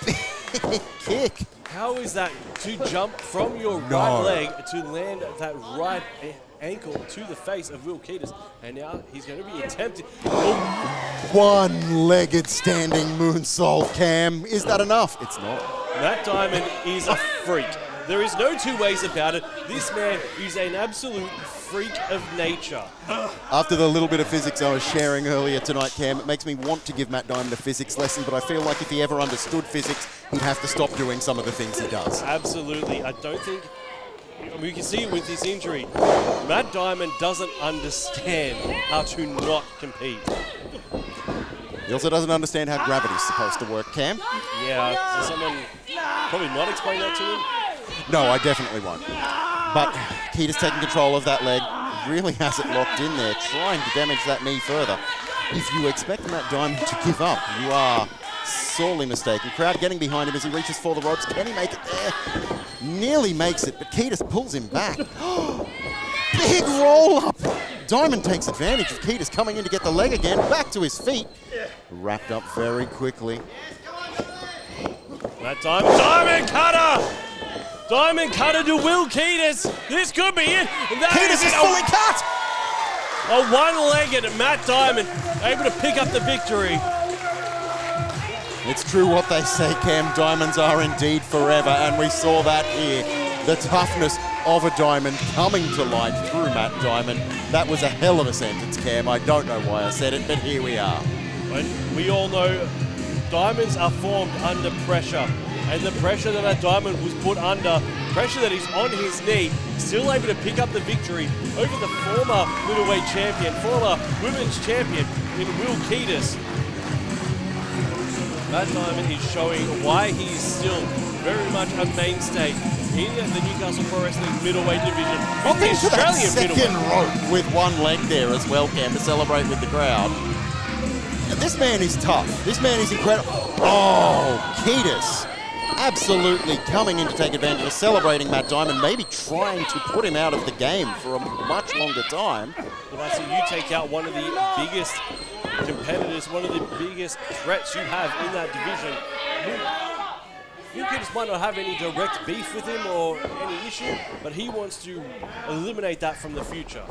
big kick. How is that to jump from your right leg to land that right ankle to the face of Will Kiedis, and now he's going to be attempting. One-legged standing moonsault, Cam. Is that enough? It's not. Matt Diamond is a freak. There is no two ways about it. This man is an absolute freak of nature. After the little bit of physics I was sharing earlier tonight, Cam, it makes me want to give Matt Diamond a physics lesson, but I feel like if he ever understood physics, he'd have to stop doing some of the things he does. Absolutely. I don't think... I mean, you can see it with his injury. Matt Diamond doesn't understand how to not compete. He also doesn't understand how gravity's supposed to work, Cam. Yeah, so someone probably not explain that to him. No, I definitely won't. But Kiedis taking control of that leg, really has it locked in there, trying to damage that knee further. If you expect Matt Diamond to give up, you are sorely mistaken. Crowd getting behind him as he reaches for the ropes. Can he make it there? Nearly makes it, but Kiedis pulls him back. Big roll up. Diamond takes advantage of Kiedis coming in to get the leg again. Back to his feet. Wrapped up very quickly. Matt Diamond, Diamond cutter! Diamond cutter to Will Kiedis. This could be it. Kiedis is fully cut. A one-legged Matt Diamond able to pick up the victory. It's true what they say, Cam. Diamonds are indeed forever, and we saw that here. The toughness of a diamond coming to light through Matt Diamond. That was a hell of a sentence, Cam. I don't know why I said it, but here we are. And we all know diamonds are formed under pressure. And the pressure that Matt Diamond was put under, pressure that is on his knee, still able to pick up the victory over the former middleweight champion, former women's champion in Will Kiedis. Matt Diamond is showing why he is still very much a mainstay in the Newcastle Pro Wrestling middleweight division. Up into that Australian second rope with one leg there as well, Cam, to celebrate with the crowd. And this man is tough. This man is incredible. Oh, Kiedis absolutely coming in to take advantage of celebrating Matt Diamond, maybe trying to put him out of the game for a much longer time. Well, so you take out one of the biggest competitors, one of the biggest threats you have in that division. You Kiedis might not have any direct beef with him or any issue, but he wants to eliminate that from the future.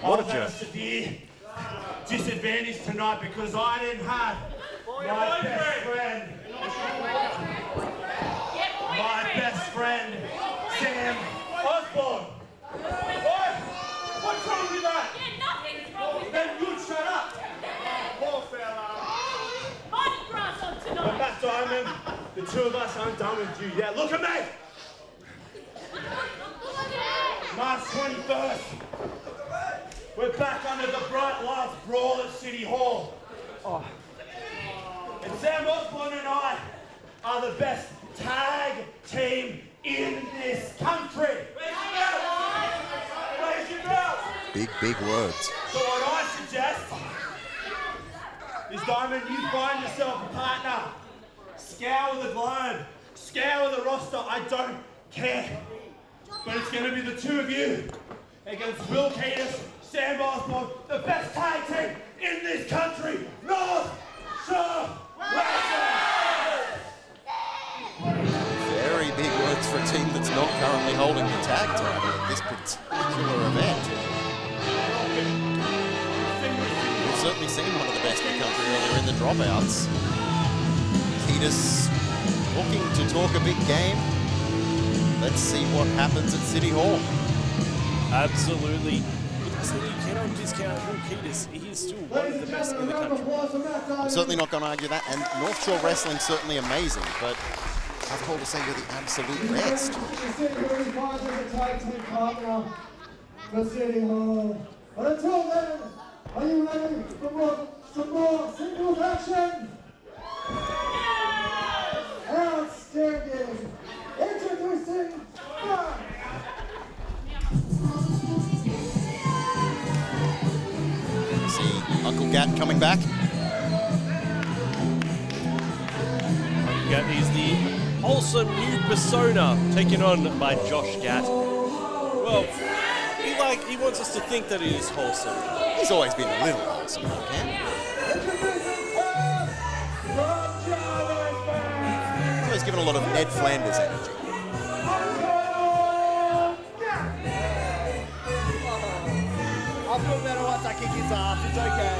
What a jerk. Disadvantage tonight because I didn't have my best friend, Sam Osborne. What? What's wrong with that? Yeah, nothing's wrong with Then you shut up. Poor fella. Mardi Gras on But tonight. Matt Diamond, the two of us aren't done with you yet. Look at me. March 21st. We're back under the bright lights brawl at City Hall. And Sam Osborne and I are the best tag team in this country. Where's your belt? Big, big words. So what I suggest is, Diamond, you find yourself a partner. Scour the globe. Scour the roster. I don't care. But it's going to be the two of you against Will Kiedis, Sam Osborne, the best tag team in this country, North Shore Wrestling! Very big words for a team that's not currently holding the tag title at this particular event. We've certainly seen one of the best in the country earlier in the Dropouts. Kiedis looking to talk a big game. Let's see what happens at City Hall. Absolutely. You cannot discount Will Kiedis. He is still one of the best in the country. I'm certainly not going to argue that, and North Shore Wrestling certainly amazing, but I've called to say you're the absolute best. For City Hall. But until then, are you ready for some more singles action? Outstanding! Introducing See Uncle Gatt coming back. Gatt is the wholesome new persona taken on by Josh Gatt. Well, he wants us to think that he is wholesome. He's always been a little wholesome, okay? He's always given a lot of Ned Flanders energy. He's off. It's okay.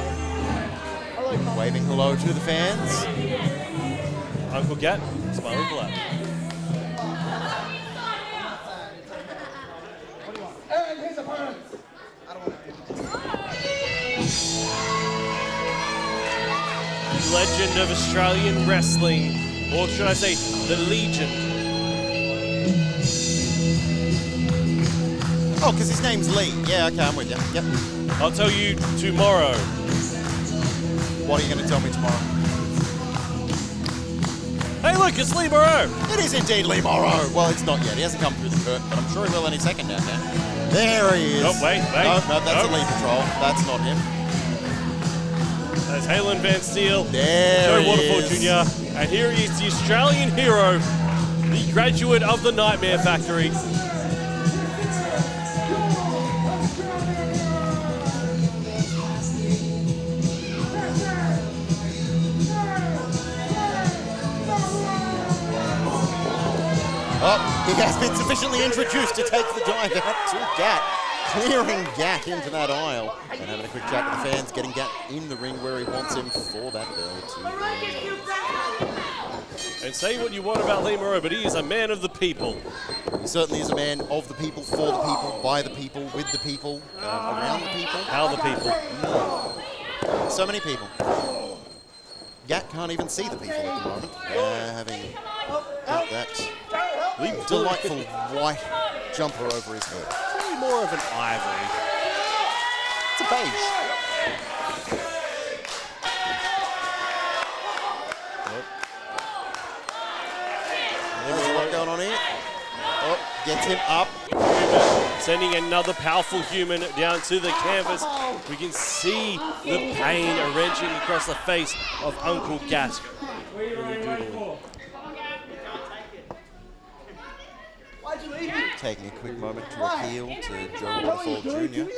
Hello, Carny. Waving hello to the fans. Uncle Gatt, smiling black. And his opponents. Legend of Australian wrestling, or should I say, the Legion. Oh, because his name's Lee. Yeah, okay, I'm with you. Yep. I'll tell you tomorrow. What are you going to tell me tomorrow? Hey, look, it's Lee Morrow. It is indeed Lee Morrow. Well, it's not yet. He hasn't come through the curtain, but I'm sure he will any second now, Dan. There he is. Oh, wait. No, that's the Lee Patrol. That's not him. There's Halen Van Steele, There Joe he Waterfall is. Jr., and here he is, the Australian hero, the graduate of the Nightmare Factory. Oh, he has been sufficiently introduced to take the dive out to Gatt, clearing Gatt into that aisle and having a quick chat with the fans, getting Gatt in the ring where he wants him for that bell to And say what you want about Lee Morrow, but he is a man of the people. He certainly is a man of the people, for the people, by the people, with the people, around the people. How the people. So many people. Gatt can't even see the people at the moment, having got that delightful white jumper over his head. Probably more of an ivory. It's a beige. There's a lot going on here. Oh, gets him up. Sending another powerful human down to the canvas. We can see the pain wrenching across the face of Uncle Gatt. Taking a quick moment to appeal to Joe Waterfall Jr.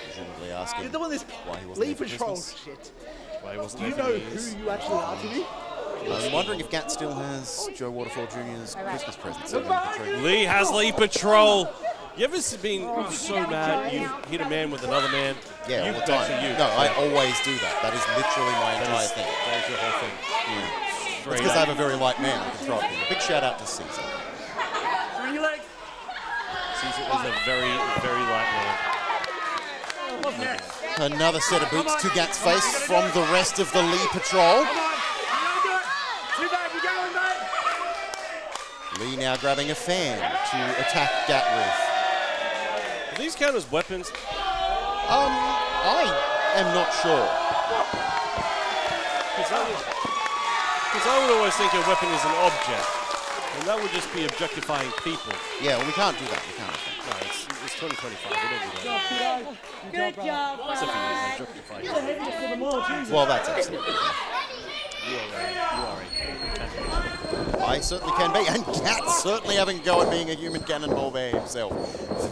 Presumably asking You're doing this why he wasn't Lee there for Patrol Christmas. shit. Why he wasn't Do you there know for years. who you actually are to me? I'm wondering if Gatt still has Joe Waterfall Jr.'s Christmas presents in the tree. Lee has Lee Patrol. You ever been so mad you hit a man with another man? Yeah, all You've the got time. to you. No, I always do that. That is literally my entire thing. That is your whole thing. It's Straight because I up. have a very light man I can throw at people. Big shout out to Caesar. Caesar is a very, very light man. Another set of boots to Gatt's face from the rest of the Lee Patrol. Lee now grabbing a fan to attack Gatt with. Do these count as weapons? I am not sure. Because I would always think a weapon is an object. And that would just be objectifying people. Yeah, well, we can't do that. We can't. No, it's 2025. We don't do that. Good job. Except for you, objectifying. Well, that's absolutely. You are I certainly can be, and Gatt certainly having a go at being a human cannonball bear himself,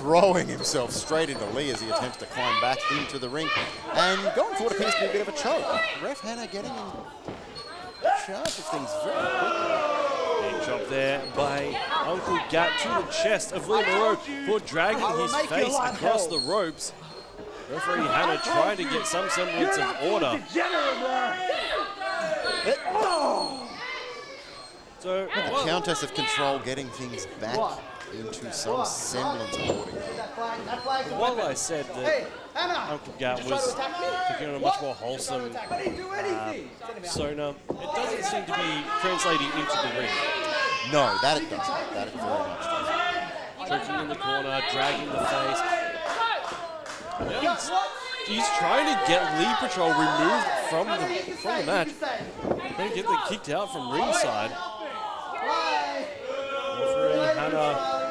throwing himself straight into Lee as he attempts to climb back into the ring, and going for what appears to be a bit of a choke. Ref Hannah getting in charge of things very quickly. Big job there by Uncle Gatt to the chest of Lee Morrow for dragging his face across the ropes. Referee Hannah trying to get some semblance of order. So, The Countess of Control getting things back into some semblance of order. while I said that Uncle Gatt was taking on a much more wholesome persona, it doesn't seem to be translating into the ring. No, that it doesn't. That it very much doesn't. Choking in the corner, dragging the face. He's trying to get Lee Patrol removed from the match. Trying to get them kicked out from ringside.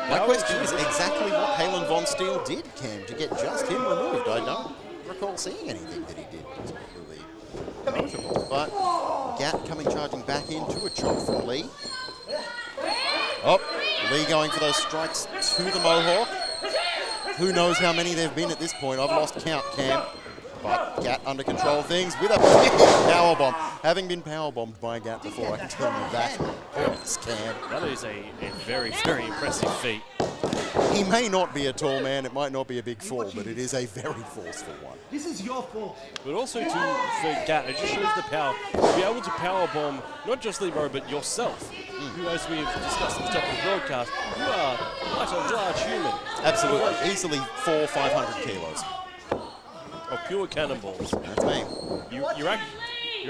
My question is exactly what Halen Von Steele did, Cam, to get just him removed. I don't recall seeing anything that he did particularly notable. But Gatt coming charging back into a chop from Lee. Oh, Lee going for those strikes to the Mohawk. Who knows how many there have been at this point. I've lost count, Cam. But Gatt under control things with a big powerbomb. Having been powerbombed by Gatt before, I can tell you that hurts, Cam. That is a very, very impressive feat. He may not be a tall man, it might not be a big fall, but it is a very forceful one. This is your fault. But also, for Gatt, it just shows the power to be able to power bomb not just Morrow, but yourself, who, as we have discussed at the top of the broadcast, you are quite a large human. Absolutely. Easily 400-500 kilos. Of pure cannonballs. That's me. You're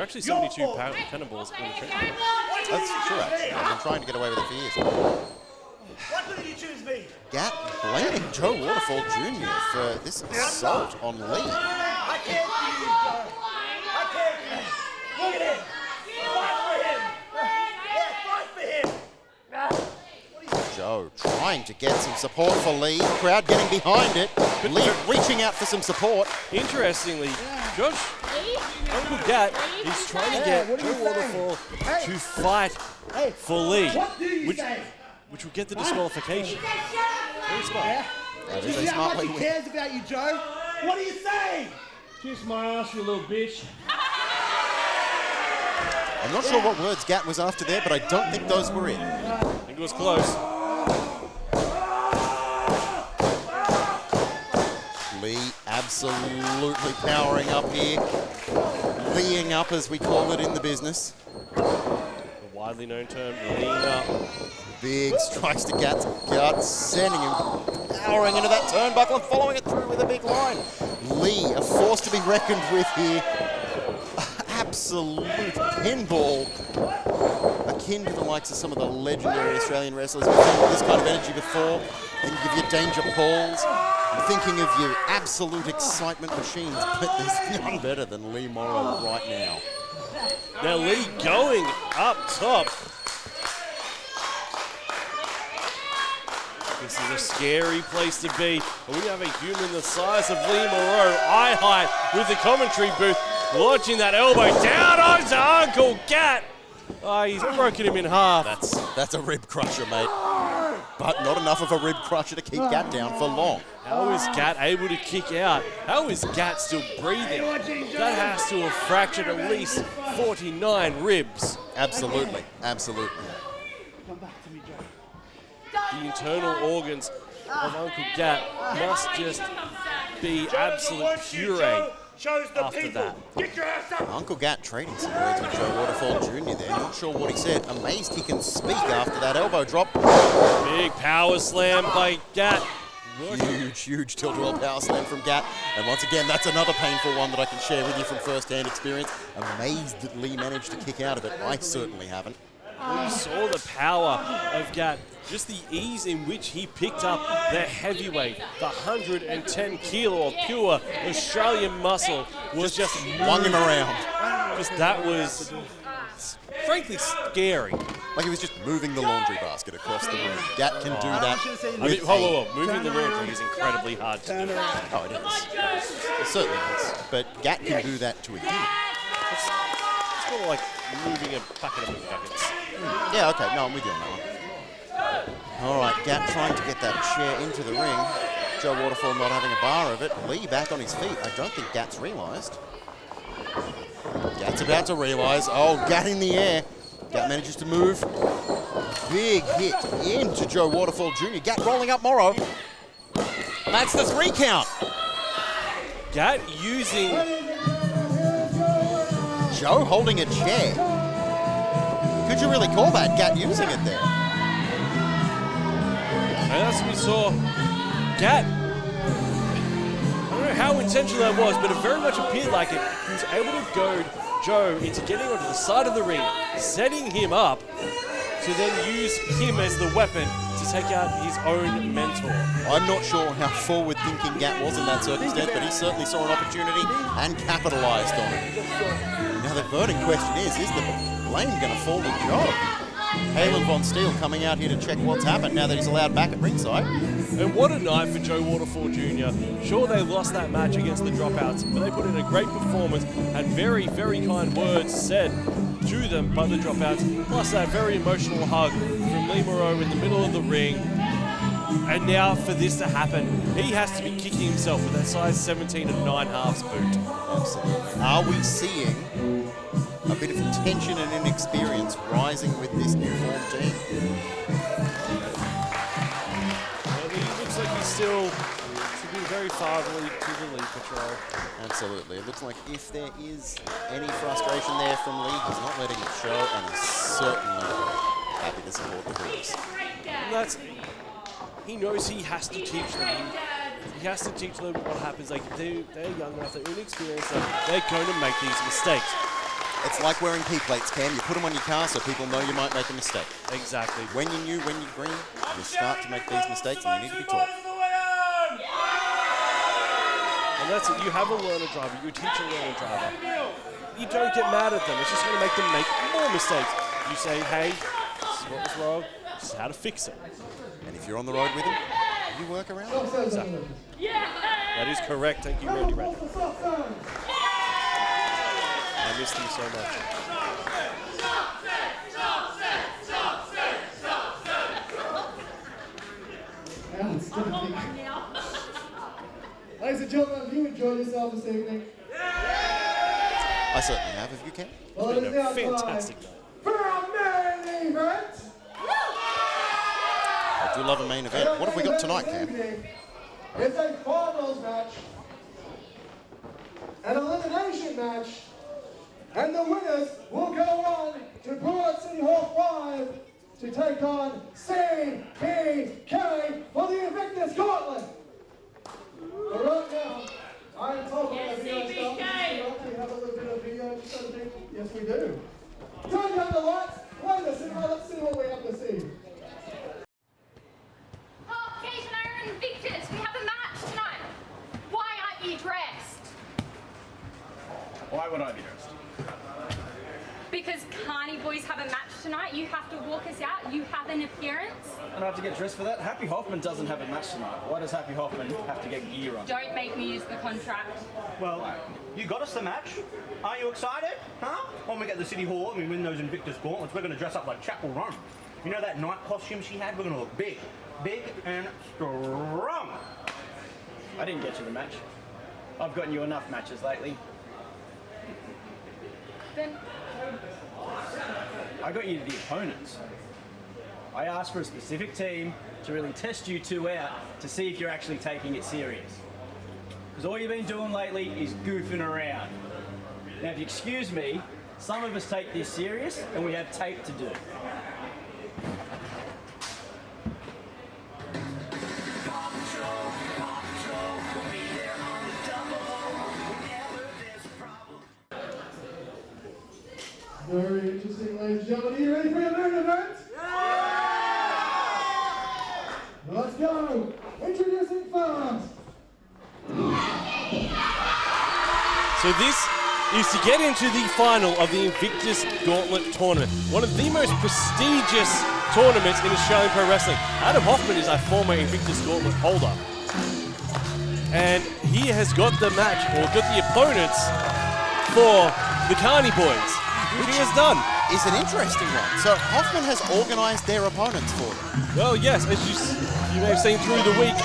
actually 72 cannonballs in the trench. That's true, actually. I've been trying to get away with it for years. Why couldn't you choose me? Gatt blaming Joe Waterfall Jr. for this assault on Lee. I can't do you, Joe. I can't do you. Look at him. Fight for him. Yeah, fight for him. Joe trying to get some support for Lee. Crowd getting behind it. Lee reaching out for some support. Interestingly, Josh, Uncle Gatt is trying to get Joe Waterfall to fight for Lee, which will get the disqualification. Very smart. That You is see a how smart much way he to win. cares about you, Joe? What do you say? Kiss my ass, you little bitch. I'm not sure what words Gatt was after there, but I don't think those were it. I think it was close. Lee absolutely powering up here. Leeing up, as we call it in the business. The widely known term, lean up. Big strikes to Gatt's gut, sending him powering into that turnbuckle and following it through with a big line. Lee, a force to be reckoned with here. Absolute pinball. Akin to the likes of some of the legendary Australian wrestlers. We've seen this kind of energy before. Thinking of your Danger Pauls. Thinking of your absolute excitement machines. But there's none better than Lee Morrow right now. Now Lee going up top. This is a scary place to be. We have a human the size of Lee Morrow, eye height, with the commentary booth, launching that elbow down onto Uncle Gatt. Oh, he's broken him in half. That's a rib crusher, mate. But not enough of a rib crusher to keep Gatt down for long. How is Gatt able to kick out? How is Gatt still breathing? That has to have fractured at least 49 ribs. Absolutely, absolutely. Come back to me, Joe. The internal organs of Uncle Gatt must just be absolute puree after that. Get your ass up. Uncle Gatt trading some words with Joe Waterfall Jr. there. Not sure what he said. Amazed he can speak after that elbow drop. Big power slam by Gatt. Huge tilt-a-whirl power slam from Gatt. And once again, that's another painful one that I can share with you from first-hand experience. Amazed that Lee managed to kick out of it. I certainly haven't. We saw the power of Gatt, just the ease in which he picked up the heavyweight, the 110 kilo of pure Australian muscle was just Flung him around. Just that was frankly scary. Like he was just moving the laundry basket across the room. Gatt can do that. I mean, hold on. Moving the laundry is incredibly hard to do. Oh, it is. It certainly is. But Gatt can do that to a human. It's sort of like moving a bucket of buckets. Yeah, okay. No, I'm with you on that one. All right, Gatt trying to get that chair into the ring. Joe Waterfall not having a bar of it. Lee back on his feet. I don't think Gatt's realised. Gatt's about to realise. Oh, Gatt in the air. Gatt manages to move. Big hit into Joe Waterfall Jr. Gatt rolling up Morrow. That's the 3 count. Gatt using... Joe holding a chair. Could you really call that Gatt using it there? And as we saw, Gatt, I don't know how intentional that was, but it very much appeared like it. He was able to goad Joe into getting onto the side of the ring, setting him up to then use him as the weapon to take out his own mentor. I'm not sure how forward-thinking Gatt was in that circumstance, but he certainly saw an opportunity and capitalised on it. Now the burning question is the blame going to fall to Joe? Halen von Steele coming out here to check what's happened now that he's allowed back at ringside. And what a night for Joe Waterfall Jr. Sure, they lost that match against the Dropouts, but they put in a great performance and very, very kind words said to them by the Dropouts, plus that very emotional hug from Lee Morrow in the middle of the ring. And now for this to happen, he has to be kicking himself with that size 17 and 9/2 boot. Absolutely. Are we seeing a bit of tension and inexperience rising with this new form team? fatherly to the lead patrol. Absolutely. It looks like if there is any frustration there from Lee, he's not letting it show, and he's certainly happy to support the girls. And that's, he knows he has to teach them. He has to teach them what happens. Like they're young enough, they're inexperienced enough, they're going to make these mistakes. It's like wearing P-plates, Cam. You put them on your car so people know you might make a mistake. Exactly. When you're new, when you're green, you start to make these mistakes and you need to be taught. And that's it. You have a learner driver. You teach a learner driver. You don't get mad at them. It's just going to make them make more mistakes. You say, hey, this is what was wrong. This is how to fix it. And if you're on the road with them, you work around it. Exactly. That is correct. Thank you, Randy. I missed him so much. Ladies and gentlemen, have you enjoyed yourself this evening? I certainly have, if you can. Well, it is now Fantastic time night. for our main event. I do love a main event. What have we got tonight, Cam? It's a finals match, an elimination match, and the winners will go on to Broad City Hall 5 to take on CPK for the Invictus Gauntlet. But right now, I am told that the video stuff. We have a little bit of video sort of thing. Yes, we do. Turn down the lights. Let's see what we have to see. Oh, Kate and I are Invictus. We have a match tonight. Why aren't you dressed? Why would I be dressed? Because Carny boys have a match tonight. You have to walk us out. You have an appearance. And I have to get dressed for that? Happy Hoffman doesn't have a match tonight. Why does Happy Hoffman have to get gear on? Don't make me use the contract. Well, you got us the match. Are you excited? Huh? When we get to the City Hall and we win those Invictus Gauntlets, we're going to dress up like Chapel Rome. You know that night costume she had? We're going to look big. Big and strong. I didn't get you the match. I've gotten you enough matches lately. Then I got you the opponents. I asked for a specific team to really test you two out to see if you're actually taking it serious. Because all you've been doing lately is goofing around. Now, if you excuse me, some of us take this serious and we have tape to do. Very interesting, ladies and gentlemen. Are you ready for your main event? Let's go. Introducing first. So this is to get into the final of the Invictus Gauntlet Tournament, one of the most prestigious tournaments in Australian Pro Wrestling. Adam Hoffman is a former Invictus Gauntlet holder. And he has got the match, or got the opponents for the Carny boys, which he has done. Is an interesting one. So Hoffman has organised their opponents for them. Well, yes, as you may have seen through the week.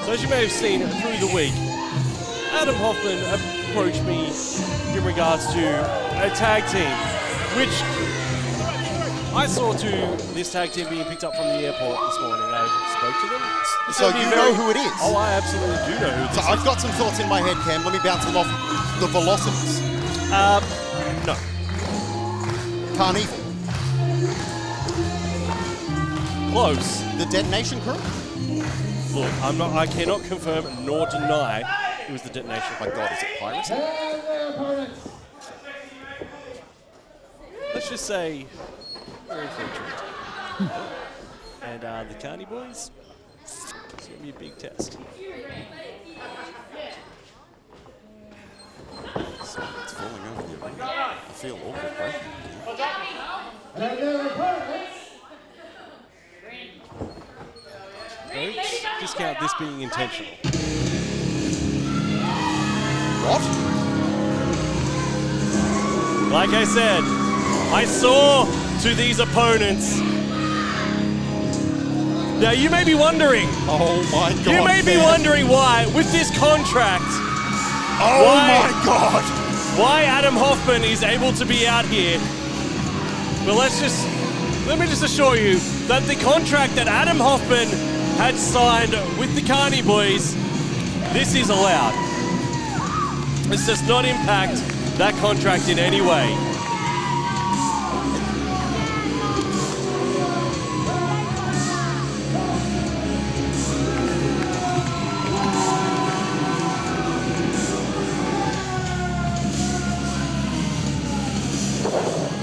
So as you may have seen through the week, Adam Hoffman approached me in regards to a tag team, which I saw to this tag team being picked up from the airport this morning. I spoke to them. So you know who it is? Oh, I absolutely do know who it is. So I've got some thoughts in my head, Cam. Let me bounce them off the Velocities. No. Carnival. Close. The Detonation Crew? Look, I cannot confirm nor deny it was the Detonation. My God, is it Pirates? And their opponents. Let's just say very fortunate. And the Carny boys, it's going to be a big test. So it's falling over the arena. I feel awkward, right? And their opponents. Don't discount this being intentional. What? Like I said, I saw to these opponents Now, you may be wondering. Oh, my God. You may be wondering why, with this contract. Oh, my God. Why Adam Hoffman is able to be out here. But let me just assure you that the contract that Adam Hoffman had signed with the Carny boys, this is allowed. This does not impact that contract in any way.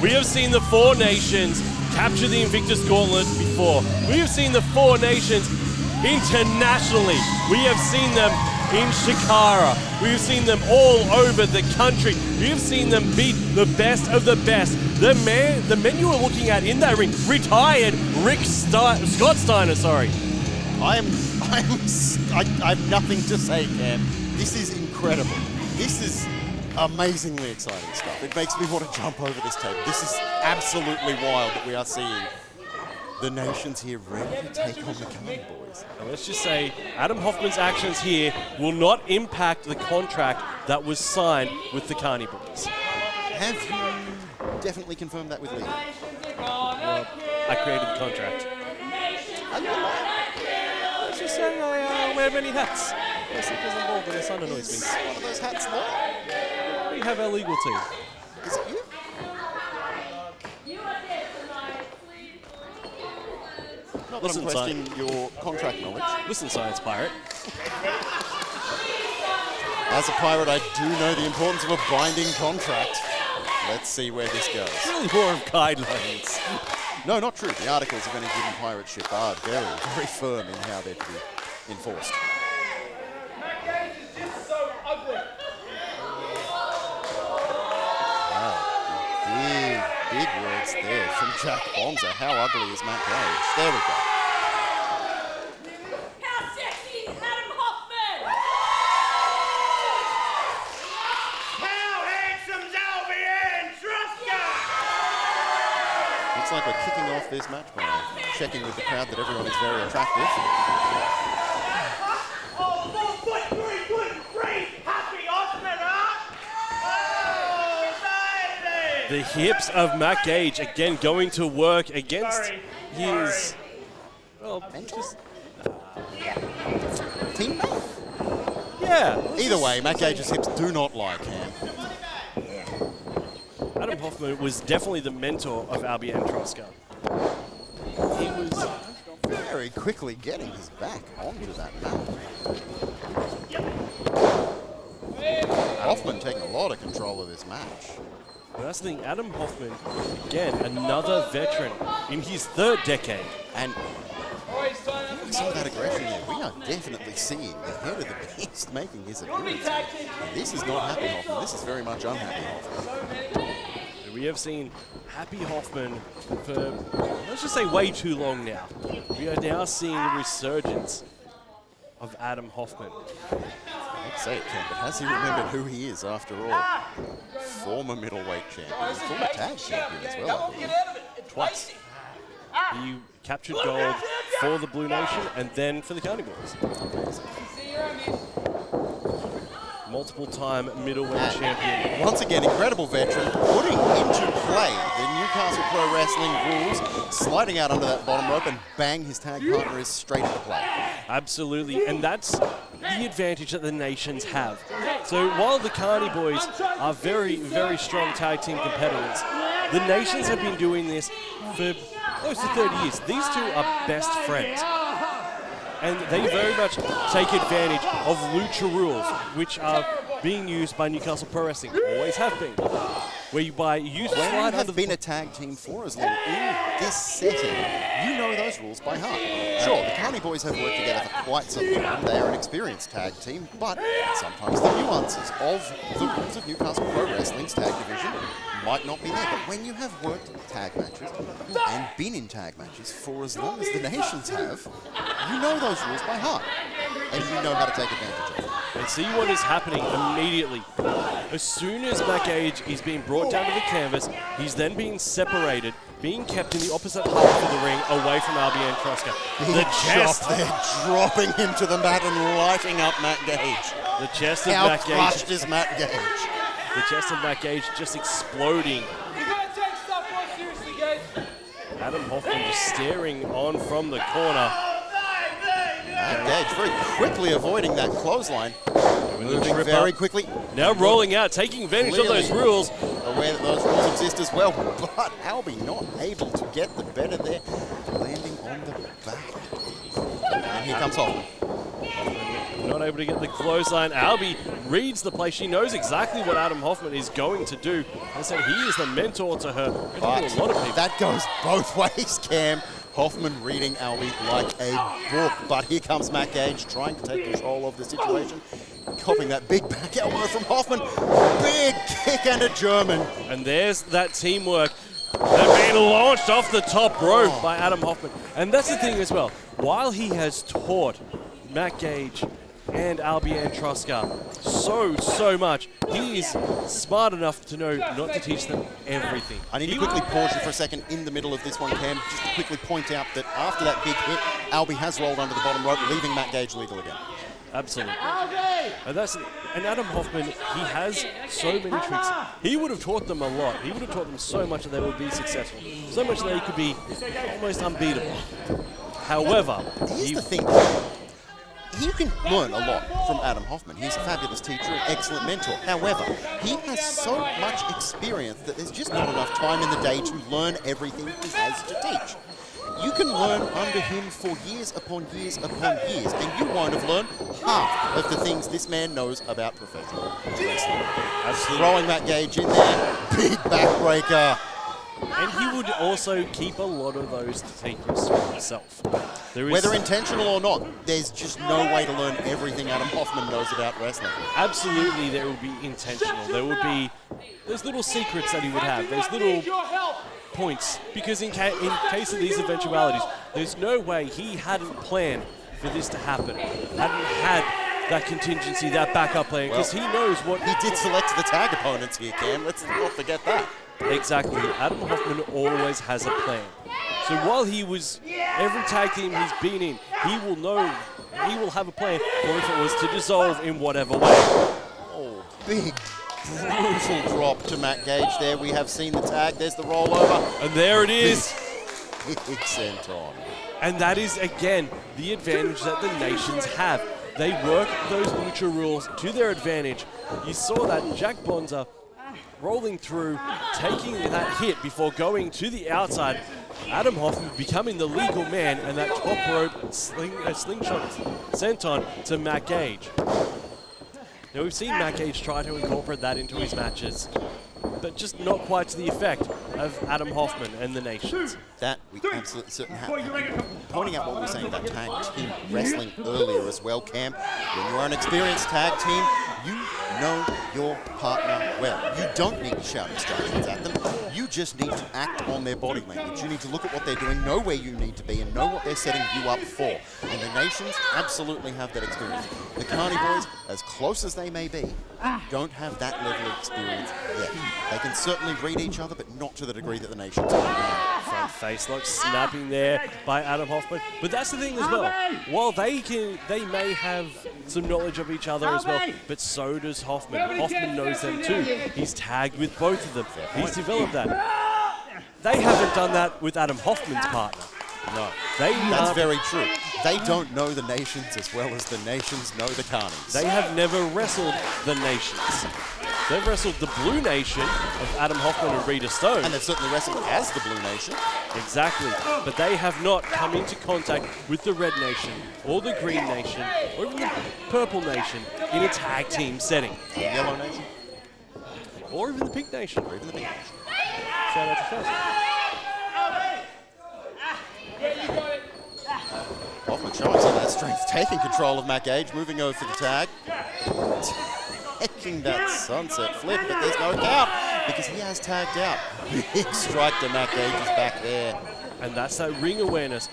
We have seen the Four Nations capture the Invictus Gauntlet before. We have seen the Four Nations internationally. We have seen them in Shikara. We have seen them all over the country. We have seen them beat the best of the best. The men you are looking at in that ring, retired Scott Steiner, sorry. I have nothing to say, Cam. This is incredible. This is amazingly exciting stuff. It makes me want to jump over this table. This is absolutely wild that we are seeing the nations here ready to take on the Carny boys. Now let's just say Adam Hoffman's actions here will not impact the contract that was signed with the Carny boys. Have you definitely confirmed that with Lee? Well, I created the contract. Let's just say I wear many hats. Mostly because I'm bald and the sun annoys me. Is one of those hats there? We have our legal team. Is it you? Not that I'm questioning your contract knowledge. Listen, Science Pirate. As a pirate, I do know the importance of a binding contract. Let's see where this goes. It's really more of guidelines. No, not true. The articles of any given pirate ship are very, very firm in how they're to be enforced. Big words there from Jack Bonza. How ugly is Matt Gage? There we go. How sexy is Adam Hoffman? How handsome's Albie and Troska? Looks like we're kicking off this match by checking with the crowd that everyone is very attractive. Oh, 4'3", happy Hoffman, huh? Oh, baby! The hips of Matt Gage again going to work against his. Well, just. Teammate? Yeah. Either way, Matt Gage's hips do not lie, Cam. Adam Hoffman was definitely the mentor of Albie and Troska. He was very quickly getting his back onto that map. Hoffman taking a lot of control of this match. Well, that's the thing, Adam Hoffman, again, another veteran in his third decade. And some of that aggression there, we are definitely seeing the head of the beast making his appearance. And this is not Happy Hoffman, this is very much unhappy Hoffman. We have seen Happy Hoffman for, let's just say, way too long now. We are now seeing the resurgence of Adam Hoffman. I'd say it, Ken, but has he remembered who he is after all? Former middleweight champion, former tag champion as well, I believe. Twice. He captured gold for the Blue Nation and then for the Carny boys. Multiple-time middleweight champion. Once again, incredible veteran, putting into play the Newcastle Pro Wrestling rules, sliding out under that bottom rope and bang, his tag partner is straight into play. Absolutely, and that's the advantage that the nations have. So while the Carny boys are very, very strong tag team competitors, the nations have been doing this for close to 30 years. These two are best friends. And they very much take advantage of lucha rules, which are being used by Newcastle Pro Wrestling, always have been. Whereby you use when slide you have under been a tag team for as long in this setting, you know those rules by heart. Sure, the Carny boys have worked together for quite some time. They are an experienced tag team, but sometimes the nuances of the rules of Newcastle Pro Wrestling's tag division might not be there. But when you have worked in tag matches and been in tag matches for as long as the nations have, you know those rules by heart, and you know how to take advantage of them. and see what is happening immediately. As soon as Matt Gage is being brought down to the canvas, he's then being separated, being kept in the opposite half of the ring, away from Albie and Troska. The chest, they're dropping him to the mat and lighting up Matt Gage. The chest of How Matt Gage. crushed is Matt Gage? The chest of Matt Gage just exploding. You gotta take stuff more seriously, Gage. Adam Hoffman just staring on from the corner. Matt Gage very quickly avoiding that clothesline. Moving very quickly. Now rolling out, taking advantage of those rules. Aware that those rules exist as well, but Albie not able to get the better there. Landing on the back. And here comes Hoffman. Not able to get the clothesline. Albie reads the play. She knows exactly what Adam Hoffman is going to do. I said he is the mentor to her. But a lot of people. that goes both ways, Cam. Hoffman reading Albie like a book. But here comes Matt Gage trying to take control of the situation. Copping that big back elbow from Hoffman. Big kick and a German. And there's that teamwork. They're being launched off the top rope by Adam Hoffman. And that's the thing as well. While he has taught Matt Gage and Albie and Troska so much, he is smart enough to know not to teach them everything. I need to quickly pause you for a second in the middle of this one, Cam, just to quickly point out that after that big hit, Albie has rolled under the bottom rope, leaving Matt Gage legal again. Absolutely. And Adam Hoffman, he has so many tricks. He would have taught them a lot. He would have taught them so much that they would be successful. So much that they could be almost unbeatable. However, here's the thing. You can learn a lot from Adam Hoffman. He's a fabulous teacher, an excellent mentor. However, he has so much experience that there's just not enough time in the day to learn everything he has to teach. You can learn under him for years upon years upon years, and you won't have learned half of the things this man knows about professional wrestling. Absolutely. Throwing Matt Gage in there, big backbreaker. And he would also keep a lot of those secrets to himself. Whether intentional or not, there's just no way to learn everything Adam Hoffman knows about wrestling. Absolutely, there would be intentional. There would be those little secrets that he would have, those little points. Because in case of these eventualities, there's no way he hadn't planned for this to happen. Hadn't had that contingency, that backup plan, because he knows what... He did select the tag opponents here, Cam. Let's not forget that. Exactly. Adam Hoffman always has a plan. So while he was, every tag team he's been in, he will know, he will have a plan for if it was to dissolve in whatever way. Oh, big, brutal drop to Matt Gage there. We have seen the tag. There's the rollover. And there it is. Big senton. And that is, again, the advantage that the nations have. They work those lucha rules to their advantage. You saw that Jack Bonza rolling through, taking that hit before going to the outside. Adam Hoffman becoming the legal man, and that top rope slingshot senton to Matt Gage. Now we've seen Matt Gage try to incorporate that into his matches, but just not quite to the effect of Adam Hoffman and the nations. That we absolutely certainly have. Pointing out what we were saying about tag team wrestling earlier as well, Cam. When you are an experienced tag team, you know your partner well. You don't need to shout instructions at them. You just need to act on their body language. You need to look at what they're doing, know where you need to be, and know what they're setting you up for. And the nations absolutely have that experience. The Carny boys, as close as they may be, don't have that level of experience yet. They can certainly read each other, but not to the degree that the nations are. Front face lock snapping there by Adam Hoffman. But that's the thing as well. While they may have some knowledge of each other as well, but so does Hoffman. Hoffman knows them too. He's tagged with both of them. He's developed that. They haven't done that with Adam Hoffman's partner. No. That's very true. They don't know the nations as well as the nations know the Carnies. They have never wrestled the nations. They've wrestled the Blue Nation of Adam Hoffman and Rita Stone. And they've certainly wrestled as the Blue Nation. Exactly. But they have not come into contact with the Red Nation, or the Green Nation, or even the Purple Nation in a tag team setting. The Yellow Nation. Or even the Pink Nation. Or even the Pink Nation. Shout out to Troska. Hoffman showing some of that strength, taking control of Matt Gage, moving over for the tag. Taking that sunset flip, but there's no count because he has tagged out. Big strike to Matt Gage's back there. And that's that ring awareness.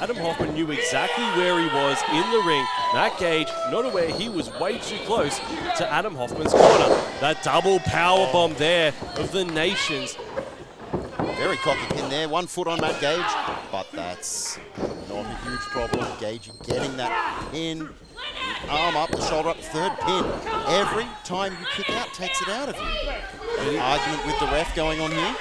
Adam Hoffman knew exactly where he was in the ring. Matt Gage, not aware he was way too close to Adam Hoffman's corner. That double power bomb there of the Nations. Very cocky pin there, 1 foot on Matt Gage, but that's not a huge problem. Gage getting that pin, arm up, the shoulder up, third pin. Every time you kick out, takes it out of you. An argument with the ref going on here.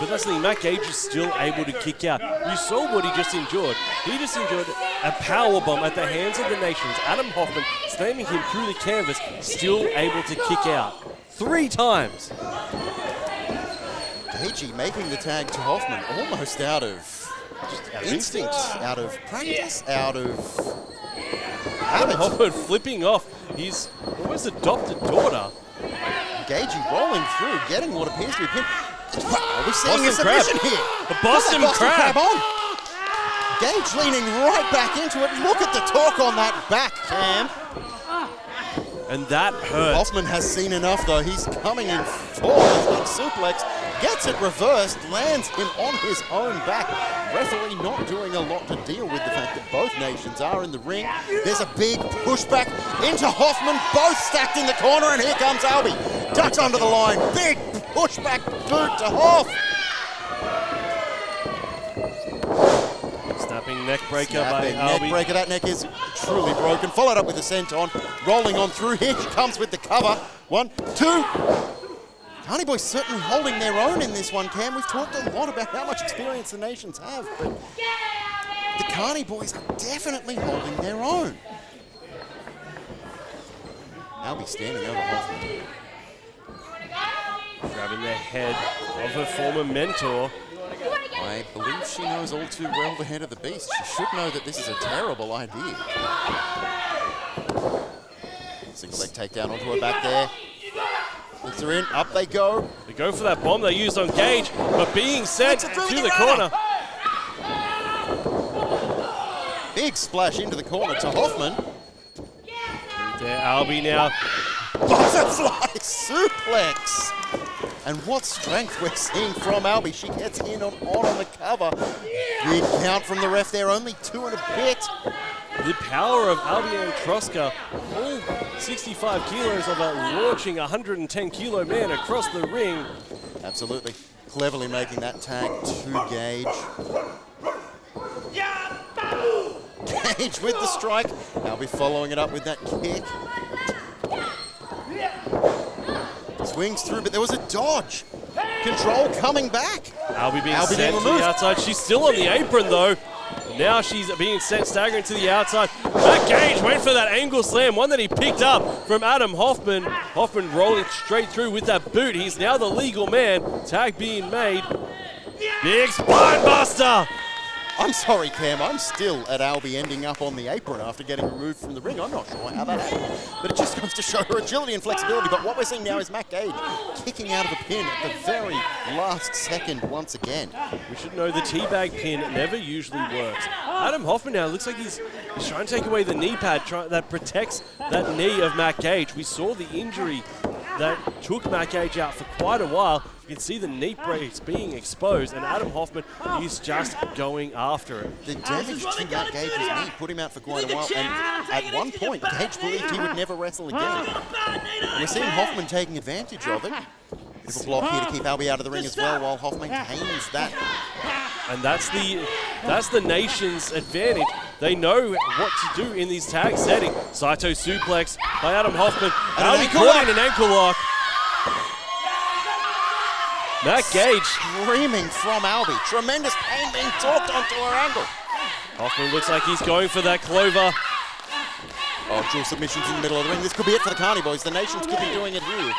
But that's the thing, Matt Gage is still able to kick out. You saw what he just endured. He just endured a power bomb at the hands of the Nations. Adam Hoffman slamming him through the canvas, still able to kick out 3 times. Gagey making the tag to Hoffman almost out of instinct, out of practice, out of Adam Hoffman flipping off his almost adopted daughter. Gagey rolling through, getting what appears to be a pin. Wow, we're seeing Boston a submission crab. here. The Boston crab. On. Gage leaning right back into it. Look at the torque on that back, Cam. And that hurt. Hoffman has seen enough, though. He's coming in forward with suplex, gets it reversed, lands him on his own back. Referee not doing a lot to deal with the fact that both Nations are in the ring. There's a big pushback into Hoffman, both stacked in the corner, and here comes Albie. Ducks under the line, big pushback boot to Hoff. Snapping neck breaker by Albie. Neck breaker, that neck is truly broken. Followed up with the senton, rolling on through. Here he comes with the cover. 1, 2. Carny Boys certainly holding their own in this one, Cam. We've talked a lot about how much experience the Nations have, but the Carny Boys are definitely holding their own. Albie standing over Hoffman. Grabbing the head of her former mentor. I believe she knows all too well the head of the beast. She should know that this is a terrible idea. Single leg takedown onto her back there. Puts her in, up they go. They go for that bomb they used on Gage, but being sent to the corner. Big splash into the corner to Hoffman. There, Albie now. Butterfly suplex. And what strength we're seeing from Albie. She gets in on the cover. Big count from the ref there, only 2 and a bit. The power of Albie and Troska, all 65 kilos of a launching 110-kilo man across the ring. Absolutely. Cleverly making that tag to Gage. Gage with the strike. Albie following it up with that kick. Swings through, but there was a dodge. Control coming back. Albie being sent to the outside. She's still on the apron, though. Now she's being sent staggering to the outside. Matt Gage went for that angle slam, one that he picked up from Adam Hoffman. Hoffman rolling straight through with that boot. He's now the legal man. Tag being made. Big spine buster. I'm sorry, Cam. I'm still at Albie ending up on the apron after getting removed from the ring. I'm not sure how that happened. But it just goes to show her agility and flexibility. But what we're seeing now is Matt Gage kicking out of a pin at the very last second once again. We should know the teabag pin never usually works. Adam Hoffman now looks like he's trying to take away the knee pad that protects that knee of Matt Gage. We saw the injury that took Matt Gage out for quite a while. You can see the knee brace being exposed, and Adam Hoffman is just going after it. The damage to Matt Gage's knee put him out for quite a while, and at one point, Gage believed he would never wrestle again. We're seeing Hoffman taking advantage of it. Little block here to keep Albie out of the ring as well, while Hoff maintains that. And that's the Nation's advantage. They know what to do in these tag settings. Saito suplex by Adam Hoffman. Albie caught in an ankle lock. Matt Gage screaming from Albie. Tremendous pain being talked onto her ankle. Hoffman looks like he's going for that clover. Oh, dual submissions in the middle of the ring. This could be it for the Carny Boys. The Nations could be doing it here.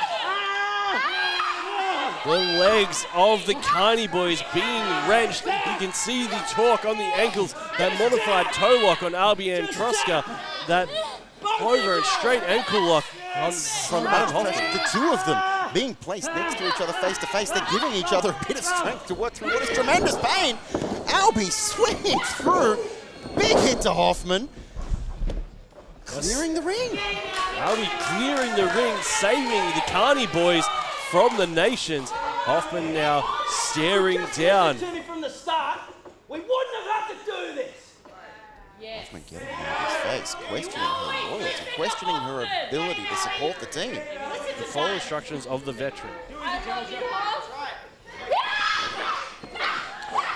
The legs of the Carny Boys being wrenched. You can see the torque on the ankles. That modified toe lock on Albie and Troska. That clover and straight ankle lock from Adam Hoffman. The two of them being placed next to each other face to face. They're giving each other a bit of strength to work through what is tremendous pain. Albie swinging through. Big hit to Hoffman. Clearing the ring. Albie clearing the ring, saving the Carny Boys from the Nations. Hoffman now staring down. To me from the start, we wouldn't have had to do this. Hoffman getting out of his face, questioning her loyalty, questioning her ability to support the team. To follow instructions of the veteran.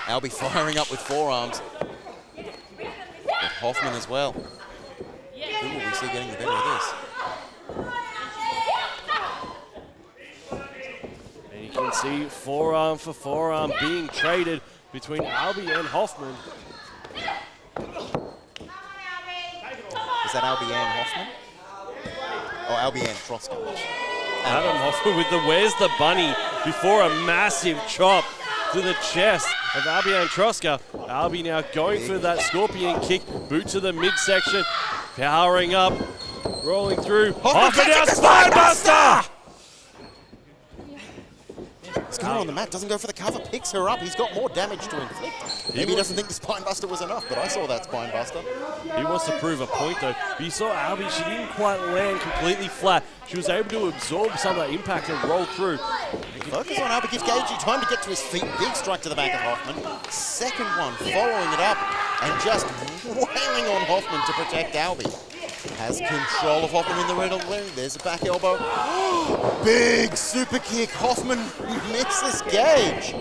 Albie firing up with forearms. With Hoffman as well. Who will we see getting the better of this? And you can see forearm for forearm being traded between Albie and Hoffman. Is that Albie and Hoffman? Oh, Albie and Troska. Adam Hoffman with the where's the bunny before a massive chop to the chest of Albie and Troska. Albie now going for that scorpion kick, boot to the midsection, powering up, rolling through. Hoffman down, Spinebuster! He's going on the mat, doesn't go for the cover, picks her up. He's got more damage to inflict. Maybe he doesn't think the Spinebuster was enough, but I saw that Spinebuster. He wants to prove a point though. But you saw Albie, she didn't quite land completely flat. She was able to absorb some of that impact and roll through. Focus on Albie, gives Gagey time to get to his feet. Big strike to the back of Hoffman. Second one, following it up and just wailing on Hoffman to protect Albie. Has control of Hoffman in the red ring. There's a back elbow. Big super kick. Hoffman misses Gage.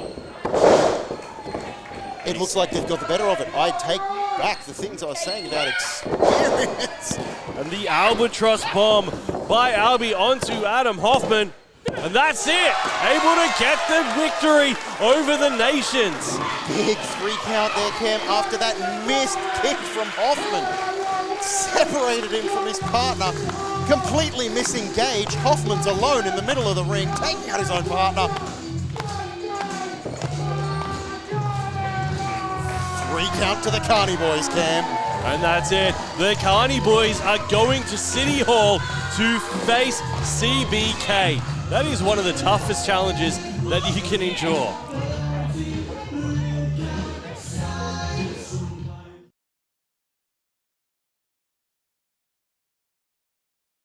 It looks like they've got the better of it. I take back the things I was saying about experience. And the albatross bomb by Albie onto Adam Hoffman. And that's it. Able to get the victory over the Nations. Big 3 count there, Cam, after that missed kick from Hoffman. Separated him from his partner, completely missing Gage. Hoffman's alone in the middle of the ring, taking out his own partner. 3 count to the Carny boys, Cam. And that's it. The Carny boys are going to City Hall to face CBK. That is one of the toughest challenges that you can endure.